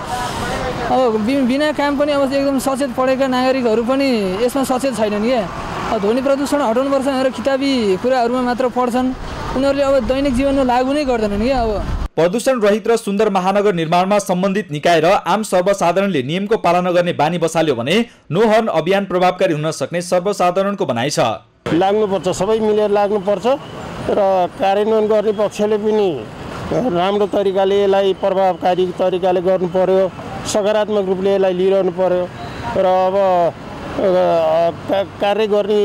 अब बिना काम पनि अब एकदम सचेत पढेका नागरिकहरू पनि यसमा सचेत छैनन् क्या। अब ध्वनि प्रदूषण हटाउनुपर्छ भनेर किताबी कुराहरूमा मात्र पढ्छन्, उनीहरूले अब दैनिक जीवनमा लागू नै गर्दैनन् क्या। अब प्रदूषण रहित र सुन्दर महानगर निर्माणमा सम्बन्धित निकाय र आम सर्वसाधारणले नियमको पालना गर्ने बानी बसाल्यो भने नो हर्न अभियान प्रभावकारी हुन सक्ने सर्वसाधारणको भनाइ छ। लाग्नुपर्छ, सबै मिलेर लाग्नुपर्छ र कार्यान्वयन गर्ने पक्षले पनि राम्रो तरिकाले यसलाई प्रभावकारी तरिकाले गर्नु पर्यो, सकारात्मक रूपले यसलाई लिइरहनु पर्यो र अब कार्य गर्ने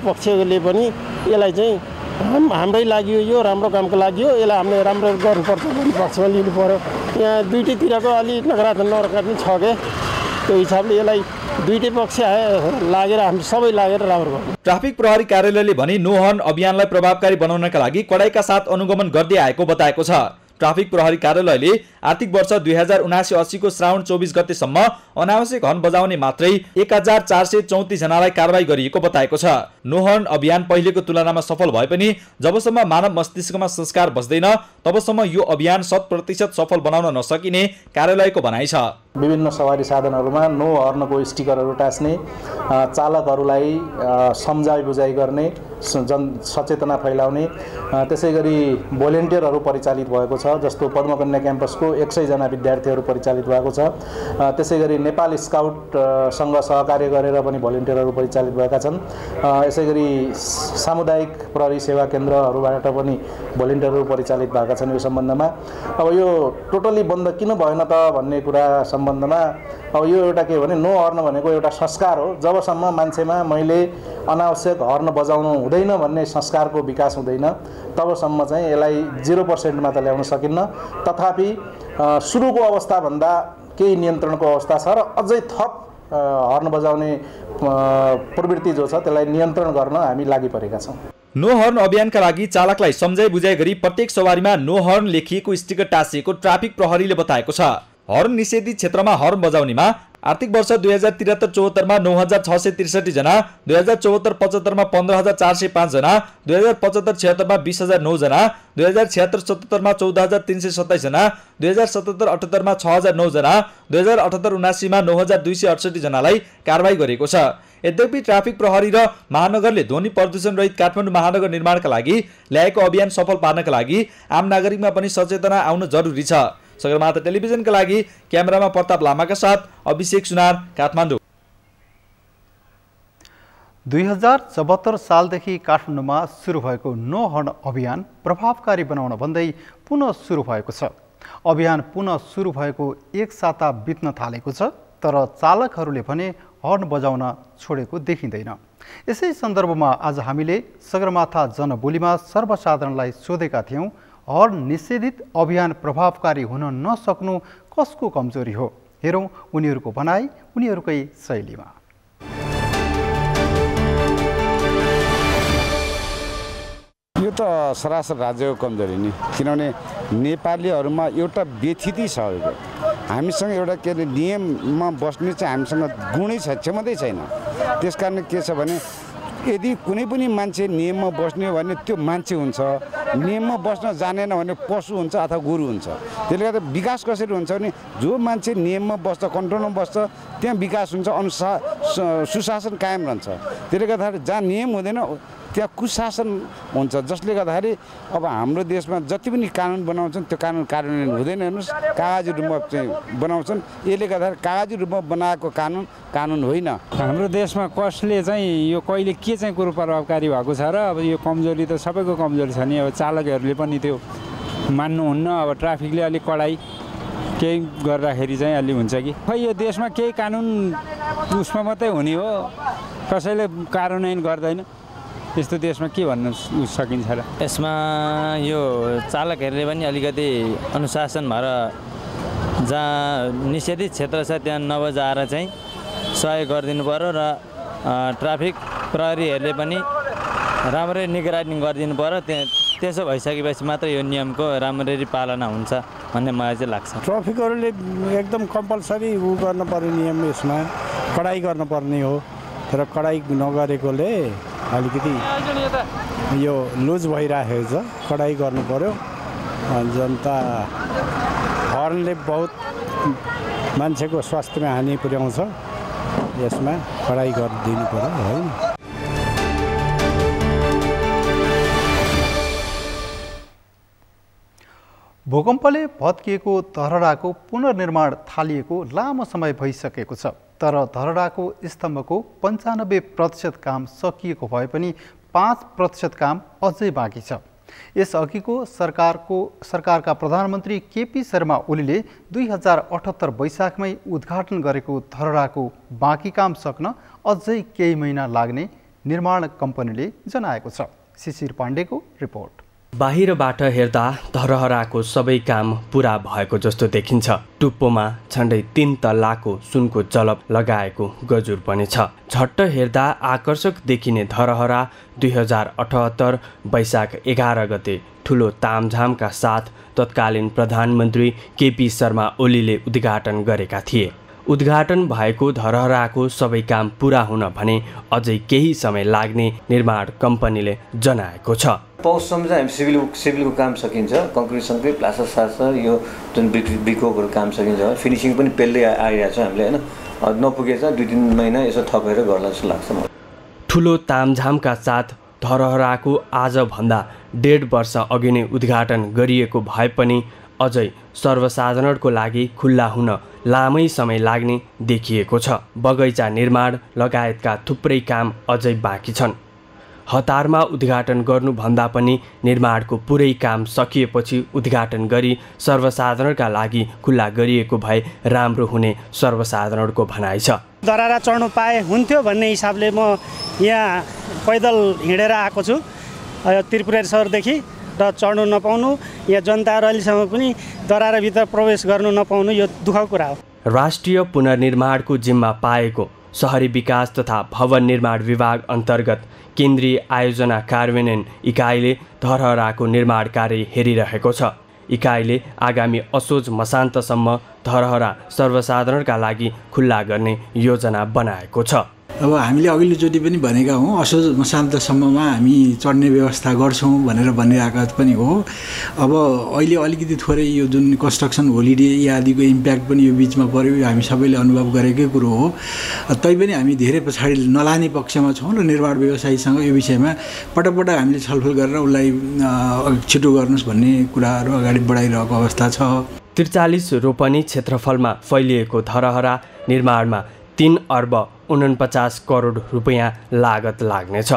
पक्षले पनि यसलाई चाहिँ हाम्रै लागि यो राम्रो कामको लागि हो, यसलाई हामीले राम्रो गर्नुपर्छ भन्ने पक्षमा लिनु पर्यो। यहाँ दुईटैतिरको अलि नकारात्मक छ क्या, त्यो हिसाबले यसलाई दुईटै पक्ष लागेर हामी सबै लागेर राम्रो गर्नु। ट्राफिक प्रहरी कार्यालयले भने नो हर्न अभियानलाई प्रभावकारी बनाउनका लागि कडाइका साथ अनुगमन गर्दै आएको बताएको छ। ट्राफिक प्रहरी कार्यालयले आर्थिक वर्ष 2079-80 को श्रावण 24 गतेसम्म अनावश्यक हर्न बजाउने मात्रै 1434 जनालाई कारबाही गरिएको बताएको छ। नो हर्न अभियान पहिलेको तुलनामा सफल भए पनि जबसम्म मानव मस्तिष्कमा संस्कार बस्दैन तबसम्म यो अभियान 100% सफल बनाउन नसकिने कार्यालयको भनाइ छ। विभिन्न सवारी साधनहरूमा नो हर्नको स्टिकरहरू टाँस्ने, चालकहरूलाई सम्झाइ बुझाइ गर्ने, सचेतना फैलाउने, त्यसै गरी भोलिन्टियरहरू परिचालित भएको छ, जस्तो पद्मकन्या क्याम्पसको 100 जना विद्यार्थीहरू परिचालित भएको छ। त्यसै गरी नेपाल स्काउटसँग सहकार्य गरेर पनि भोलिन्टियरहरू परिचालित भएका छन्। यसै गरी सामुदायिक प्रहरी सेवा केन्द्रहरूबाट पनि भोलिन्टियरहरू परिचालित भएका छन्। यो सम्बन्धमा अब यो टोटली बन्द किन भएन त भन्ने कुरा सम्बन्धमा अब यो एउटा के भने नो हर्न भनेको एउटा संस्कार हो। जबसम्म मान्छेमा मैले अनावश्यक हर्न बजाउनु हुँदैन भन्ने संस्कारको विकास हुँदैन तबसम्म चाहिँ यसलाई 0% मा त ल्याउन सकिन्न। तथापि सुरुको अवस्थाभन्दा केही नियन्त्रणको अवस्था छ र अझै थप हर्न बजाउने प्रवृत्ति जो छ त्यसलाई नियन्त्रण गर्न हामी लागि परेका छौँ। नो हर्न अभियानका लागि चालकलाई सम्झाइ बुझाइ गरी प्रत्येक सवारीमा नो हर्न लेखिएको स्टिकर टाँसिएको ट्राफिक प्रहरीले बताएको छ। हर्न निषेधित क्षेत्रमा हर्न बजाउनेमा आर्थिक वर्ष 2073-74 मा 9663 जना, 2074-75 मा 15405 जना, 2075-76 मा 20009 जना, 2076-77 मा 14327 जना, 2077-78 मा 6009 जना, 2078-79 मा 9268 जनालाई कारबाही गरेको छ। यद्यपि ट्राफिक प्रहरी र महानगरले ध्वनि प्रदूषण रहित काठमाडौँ महानगर निर्माणका लागि ल्याएको अभियान सफल पार्नका लागि आम नागरिकमा पनि सचेतना आउन जरुरी छ। सगरमाथा टेलिभिजनका लागि क्यामेरामा प्रताप लामाका साथ अभिषेक सुनार, काठमाडौँ। 2074 सालदेखि काठमाडौँमा सुरु भएको नो हर्न अभियान प्रभावकारी बनाउन भन्दै पुनः सुरु भएको छ। अभियान पुनः सुरु भएको 1 साता बित्न थालेको छ, तर चालकहरूले भने हर्न बजाउन छोडेको देखिँदैन। यसै सन्दर्भमा आज हामीले सगरमाथा जनबोलीमा सर्वसाधारणलाई सोधेका थियौँ, हर्न निषेधित अभियान प्रभावकारी हुन नसक्नु कसको कमजोरी हो? हेरौँ उनीहरूको भनाइ उनीहरूकै शैलीमा। यो त सरासर राज्यको कमजोरी नि, किनभने नेपालीहरूमा एउटा व्यथिति छ। हामीसँग एउटा के अरे नियममा बस्ने चाहिँ हामीसँग गुणै छ, क्षमतै छैन। त्यस कारण के छ भने यदि कुनै पनि मान्छे नियममा बस्ने हो भने त्यो मान्छे हुन्छ, नियममा बस्न जानेन भने पशु हुन्छ अथवा गुरु हुन्छ। त्यसले गर्दा विकास कसरी हुन्छ भने जो मान्छे नियममा बस्छ, कन्ट्रोलमा बस्छ, त्यहाँ विकास हुन्छ, सुशासन कायम रहन्छ। त्यसले गर्दाखेरि जहाँ नियम हुँदैन त्यहाँ कुशासन हुन्छ, जसले गर्दाखेरि अब हाम्रो देशमा जति पनि कानुन बनाउँछन् त्यो कानुन कार्यान्वयन हुँदैन। हेर्नुहोस्, कागजी रूपमा चाहिँ बनाउँछन्, यसले गर्दाखेरि कागजी रूपमा बनाएको कानुन कानुन होइन। हाम्रो देशमा कसले चाहिँ यो कहिले के चाहिँ कुरो प्रभावकारी भएको छ र अब यो कमजोरी त सबैको कमजोरी छ नि। अब चालकहरूले पनि त्यो मान्नुहुन्न। अब ट्राफिकले अलिक कडाइ केही गर्दाखेरि चाहिँ अलि हुन्छ कि खै यो देशमा केही कानुन उसमा मात्रै हुने हो, कसैले कार्यान्वयन गर्दैन। यस्तो देशमा के भन्न सकिन्छ र? यसमा यो चालकहरूले पनि अलिकति अनुशासन भएर जहाँ निषेधित क्षेत्र छ त्यहाँ नबजाएर चाहिँ सहयोग गरिदिनु पर्यो र ट्राफिक प्रहरीहरूले पनि राम्ररी निगरानी गरिदिनु पर्यो। त्यसो भइसकेपछि मात्र यो नियमको राम्ररी पालना हुन्छ भन्ने मलाई चाहिँ लाग्छ। ट्राफिकहरूले एकदम कम्पलसरी गर्नुपर्ने नियम यसमा कडाइ गर्नुपर्ने हो, तर कडाइ नगरेकोले अलिकति यो लुज भइरहेको छ। कडाइ गर्नु पर्यो। जनता हर्नले बहुत मान्छेको स्वास्थ्यमा हानि पुर्याउँछ, यसमा कडाइ गरिदिनु पर्यो है। भूकम्पले भत्किएको धरहराको पुनर्निर्माण थालिएको लामो समय भइसकेको छ, तर धरहराको स्तम्भको 95% काम सकिएको भए पनि 5% काम अझै बाँकी छ। यसअघिको सरकारका प्रधानमन्त्री केपी शर्मा ओलीले 2078 वैशाखमै उद्घाटन गरेको धरहराको बाँकी काम सक्न अझै केही महिना लाग्ने निर्माण कम्पनीले जनाएको छ। शिशिर पाण्डेको रिपोर्ट। बाहिरबाट हेर्दा धरहराको सबै काम पुरा भएको जस्तो देखिन्छ। टुप्पोमा झन्डै 3 तल्लाको सुनको जलप लगाएको गजुर पनि छ। झट्ट हेर्दा आकर्षक देखिने धरहरा 2078 वैशाख 11 गते ठुलो तामझामका साथ तत्कालीन प्रधानमन्त्री केपी शर्मा ओलीले उद्घाटन गरेका थिए। उद्घाटन भएको धरहराको सबै काम पुरा हुन भने अझै केही समय लाग्ने निर्माण कम्पनीले जनाएको छ। पौषसम्म चाहिँ हामी सिभिलको काम सकिन्छ, कङ्क्रिटसँगै प्लास्टर सास्टर यो जुन बिकोको काम सकिन्छ। फिनिसिङ पनि पेल्दै आइरहेको छ हामीले होइन, नपुगेछ 2-3 महिना यसो थपेर गर्ला जस्तो लाग्छ मलाई। ठुलो तामझामका साथ धरहराको आजभन्दा 1.5 वर्ष अघि नै उद्घाटन गरिएको भए पनि अझै सर्वसाधारणको लागि खुल्ला हुन लामै समय लाग्ने देखिएको छ। बगैँचा निर्माण लगायतका थुप्रै काम अझै बाँकी छन्। हतारमा उद्घाटन गर्नुभन्दा पनि निर्माणको पुरै काम सकिएपछि उद्घाटन गरी सर्वसाधारणका लागि खुल्ला गरिएको भए राम्रो हुने सर्वसाधारणको भनाइ छ। धरहरा चढ्नु पाए हुन्थ्यो भन्ने हिसाबले म यहाँ पैदल हिँडेर आएको छु त्रिपुरेश्वर सहरदेखि, र चढ्नु नपाउनु, यहाँ जनताहरू अहिलेसम्म पनि धरहराभित्र प्रवेश गर्नु नपाउनु यो दुःखको कुरा हो। राष्ट्रिय पुनर्निर्माणको जिम्मा पाएको शहरी विकास तथा भवन निर्माण विभाग अन्तर्गत केन्द्रीय आयोजना कार्यान्वयन इकाइले धरहराको निर्माण कार्य हेरिरहेको छ। इकाइले आगामी असोज मसान्तसम्म धरहरा सर्वसाधारणका लागि खुल्ला गर्ने योजना बनाएको छ। अब हामीले अघिल्लोचोटि पनि भनेका हौँ असोज मसान्तसम्ममा हामी चढ्ने व्यवस्था गर्छौँ भनेर भनिरहेका पनि हो। अब अहिले अलिकति थोरै यो जुन कन्स्ट्रक्सन होलिडे आदिको इम्प्याक्ट पनि यो बिचमा पर्यो, हामी सबैले अनुभव गरेकै कुरो हो। तैपनि हामी धेरै पछाडि नलाने पक्षमा छौँ र निर्माण व्यवसायीसँग यो विषयमा पटक हामीले छलफल गरेर उसलाई छिटो गर्नुहोस् भन्ने कुराहरू अगाडि बढाइरहेको अवस्था छ। 43 रोपनी क्षेत्रफलमा फैलिएको धरहरा निर्माणमा 3 अर्ब 49 करोड रुपियाँ लागत लाग्नेछ।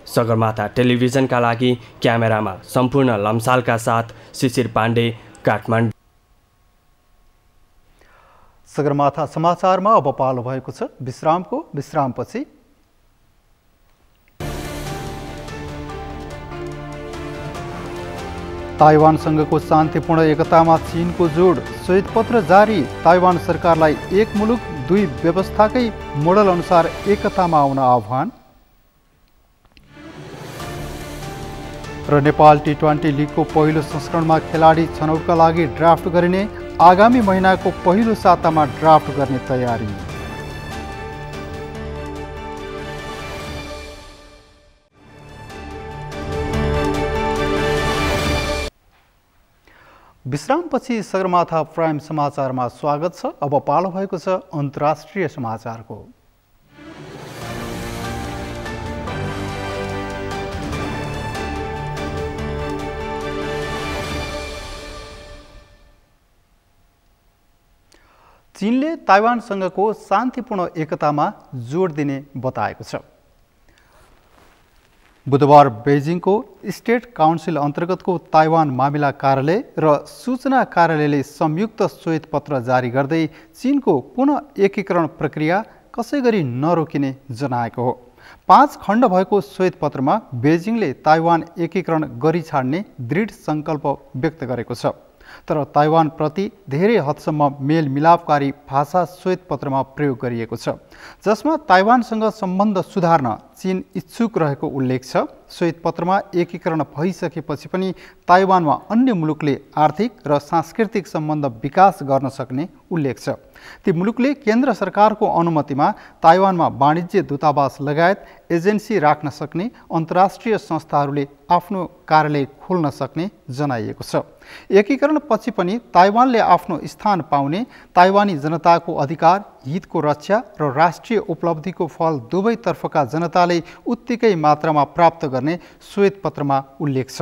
सगरमाथा टेलिभिजनका लागि क्यामेरामा सम्पूर्ण लम्सालका साथ शिशिर पाण्डे, काठमाडौँ। सगरमाथा समाचारमा अब पालो भएको छ विश्रामको। विश्रामपछि ताइवानसँगको शान्तिपूर्ण एकतामा चीनको जोड, श्वेतपत्र जारी, ताइवान सरकारलाई एक मुलुक दुई व्यवस्थाकै मोडल अनुसार एकतामा आउन आह्वान। र नेपाल टी20 लिगको पहिलो संस्करणमा खेलाडी छनौटका लागि ड्राफ्ट गरिने, आगामी महिनाको पहिलो सातामा ड्राफ्ट गर्ने तयारी। विश्रामपछि सगरमाथा प्राइम समाचारमा स्वागत छ। अब पालो भएको छ अन्तर्राष्ट्रिय समाचारको। चीनले ताइवानसँगको शान्तिपूर्ण एकतामा जोड दिने बताएको छ। बुधबार बेजिङको स्टेट काउन्सिल अन्तर्गतको ताइवान मामिला कार्यालय र सूचना कार्यालयले संयुक्त श्वेतपत्र जारी गर्दै चीनको पुनः एकीकरण प्रक्रिया कसै गरी नरोकिने जनाएको हो। 5 खण्ड भएको श्वेतपत्रमा बेजिङले ताइवान एकीकरण गरी छाड्ने दृढ सङ्कल्प व्यक्त गरेको छ। तर ताइवानप्रति धेरै हदसम्म मेलमिलापकारी भाषा श्वेतपत्रमा प्रयोग गरिएको छ, जसमा ताइवानसँग सम्बन्ध सुधार्न चीन इच्छुक रहेको उल्लेख छ। श्वेतपत्रमा एकीकरण भइसकेपछि पनि ताइवानमा अन्य मुलुकले आर्थिक र सांस्कृतिक सम्बन्ध विकास गर्न सक्ने उल्लेख छ। ती मुलुकले केन्द्र सरकारको अनुमतिमा ताइवानमा वाणिज्य दूतावास लगायत एजेन्सी राख्न सक्ने, अन्तर्राष्ट्रिय संस्थाहरूले आफ्नो कार्यालय खोल्न सक्ने जनाइएको छ। एकीकरणपछि पनि ताइवानले आफ्नो स्थान पाउने, ताइवानी जनताको अधिकार, हितको रक्षा र राष्ट्रिय उपलब्धिको फल दुवैतर्फका जनताले उत्तिकै मात्रामा प्राप्त गर्ने श्वेतपत्रमा उल्लेख छ।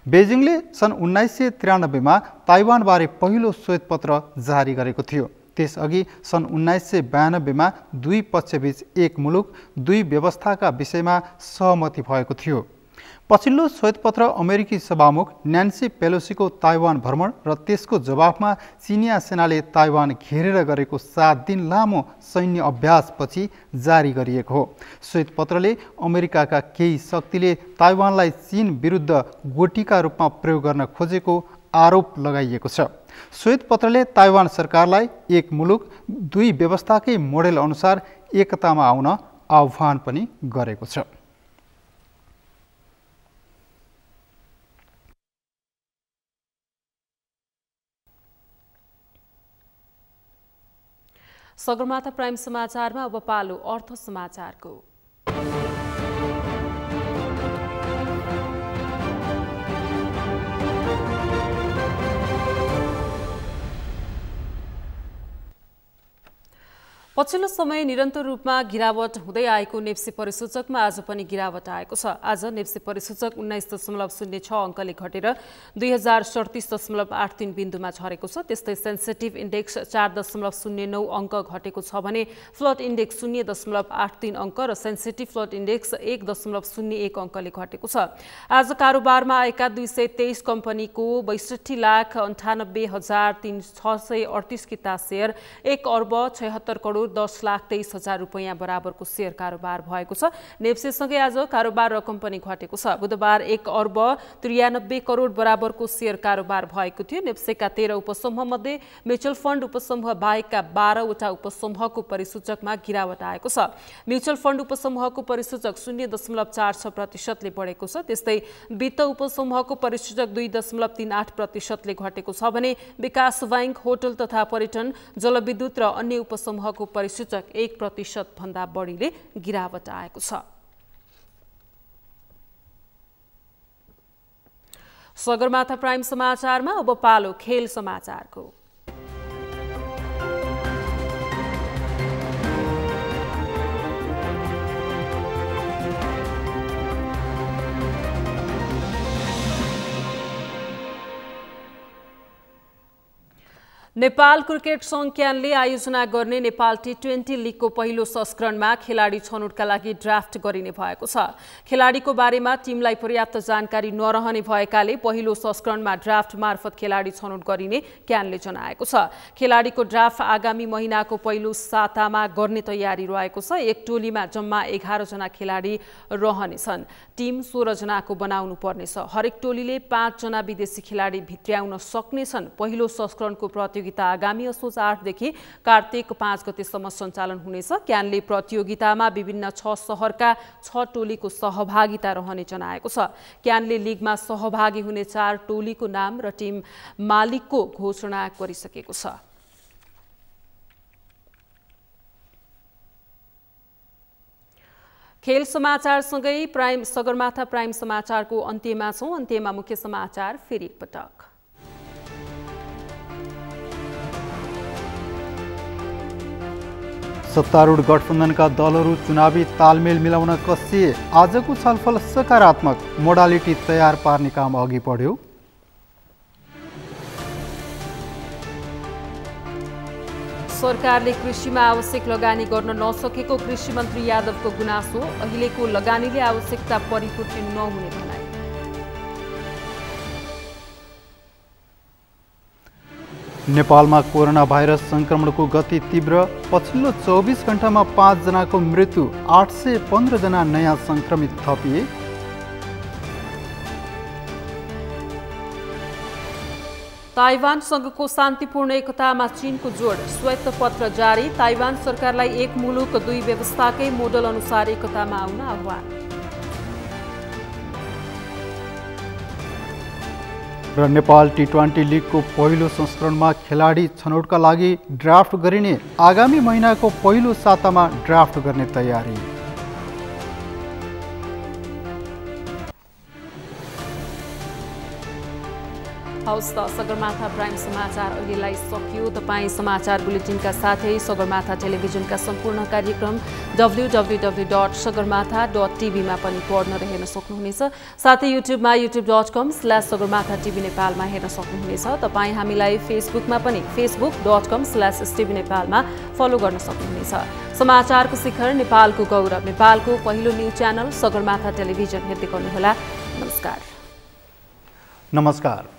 बेजिङले सन् 1993 मा ताइवानबारे पहिलो श्वेतपत्र जारी गरेको थियो। त्यसअघि सन् 1992 मा दुई पक्षबीच एक मुलुक दुई व्यवस्थाका विषयमा सहमति भएको थियो। पछिल्लो श्वेतपत्र अमेरिकी सभामुख न्यान्सी पेलोसीको ताइवान भ्रमण र त्यसको जवाफमा चिनिया सेनाले ताइवान घेरेर गरेको 7 दिन लामो सैन्य अभ्यासपछि जारी गरिएको हो। श्वेतपत्रले अमेरिकाका केही शक्तिले ताइवानलाई चीन विरुद्ध गोटीका रूपमा प्रयोग गर्न खोजेको आरोप लगाइएको छ। श्वेतपत्रले ताइवान सरकारलाई एक मुलुक दुई व्यवस्थाकै मोडेल अनुसार एकतामा आउन आह्वान पनि गरेको छ। सगरमाथा प्राइम समाचारमा अब पालो अर्थ समाचारको। पछिल्लो समय निरन्तर रूपमा गिरावट हुँदै आएको नेप्सी परिसूचकमा आज पनि गिरावट आएको छ। आज नेप्सी परिसूचक 19.06 अङ्कले घटेर 2037.83 बिन्दुमा झरेको छ। त्यस्तै सेन्सिटिभ इन्डेक्स 4.09 अङ्क घटेको छ भने फ्लड इन्डेक्स 0.83 अङ्क र सेन्सिटिभ फ्लड इन्डेक्स 1.01 अङ्कले घटेको छ। आज कारोबारमा आएका 223 कम्पनीको 62,98,638 किता सेयर 1,76,23,000 रुपैयाँ बराबरको सेयर कारोबार भएको छ। नेप्सेसँगै आज कारोबार रकम पनि घटेको छ। बुधबार 1,93 करोड बराबरको सेयर कारोबार भएको थियो। नेप्सेका 13 उपसमूहमध्ये म्युचुअल फन्ड उपसमूह बाहेकका 12वटा उपसमूहको परिसूचकमा गिरावट आएको छ। म्युचुअल फन्ड उपसमूहको परिसूचक 0.46% ले बढेको छ। त्यस्तै वित्त उपसमूहको परिसूचक 2.38% ले घटेको छ भने विकास बैंक, होटल तथा पर्यटन, जलविद्युत र अन्य उपसमूहको परिसूचक 1% भन्दा बढीले गिरावट आएको छ। सगरमाथा प्राइम समाचारमा अब पालो खेल समाचारको। नेपाल क्रिकेट संघ क्यानले आयोजना गर्ने नेपाल टी20 लिगको पहिलो संस्करणमा खेलाडी छनौटका लागि ड्राफ्ट गरिने भएको छ। खेलाडीको बारेमा टिमलाई पर्याप्त जानकारी नरहने भएकाले पहिलो संस्करणमा ड्राफ्ट मार्फत खेलाडी छनौट गरिने क्यानले जनाएको छ। खेलाडीको ड्राफ्ट आगामी महिनाको पहिलो सातामा गर्ने तयारी रहेको छ। एक टोलीमा जम्मा 11 जना खेलाडी रहनेछन्। टिम 16 जनाको बनाउनु पर्नेछ। हरेक टोलीले 5 जना विदेशी खेलाडी भित्र्याउन सक्नेछन्। पहिलो संस्करणको प्रतियोगिता आगामी असोज 8 देखि कार्तिक 5 गतेसम्म सञ्चालन हुनेछ। क्यानले प्रतियोगितामा विभिन्न 6 शहरका 6 टोलीको सहभागिता रहने जनाएको छ। क्यानले लिगमा सहभागी हुने 4 टोलीको नाम र टिम मालिकको घोषणा गरिसकेको छ। खेल समाचारसँगै सगरमाथा प्राइम समाचारको अन्त्यमा छौं। अन्त्यमा मुख्य समाचार फेरि एकपटक। सत्तारूढ गठबन्धनका दलहरू चुनावी तालमेल मिलाउन कसिए। आजको छलफल सकारात्मक, मोडालिटी तयार पार्ने काम अघि बढ्यो। सरकारले कृषिमा आवश्यक लगानी गर्न नसकेको कृषि मन्त्री यादवको गुनासो। अहिलेको लगानीले आवश्यकता परिपूर्ति नहुने भनाइ। नेपालमा कोरोना भाइरस संक्रमणको गति तीव्र। पछिल्लो 24 घण्टामा 5 जनाको मृत्यु, 815 जना नयाँ संक्रमित थपिए। ताइवानसँगको शान्तिपूर्ण एकतामा चीनको जोड। श्वेत पत्र जारी। ताइवान सरकारलाई एक मुलुक दुई व्यवस्थाकै मोडल अनुसार एकतामा आउन आह्वान। र नेपाल टी20 लिगको पहिलो संस्करणमा खेलाडी छनौटका लागि ड्राफ्ट गरिने। आगामी महिनाको पहिलो सातामा ड्राफ्ट गर्ने तयारी। हवस् त सगरमाथा प्राइम समाचार अहिलेलाई सकियो। तपाईँ समाचार बुलेटिनका साथै सगरमाथा टेलिभिजनका सम्पूर्ण कार्यक्रम www.sagarmatha.tv मा पनि पढ्न र हेर्न सक्नुहुनेछ। साथै युट्युबमा youtube.com/sagarmatha.tv नेपालमा हेर्न सक्नुहुनेछ। तपाईँ हामीलाई फेसबुकमा पनि facebook.com/STV नेपालमा फलो गर्न सक्नुहुनेछ। समाचारको शिखर, नेपालको गौरव, नेपालको पहिलो न्युज च्यानल सगरमाथा टेलिभिजन हेर्दै गर्नुहोला। नमस्कार।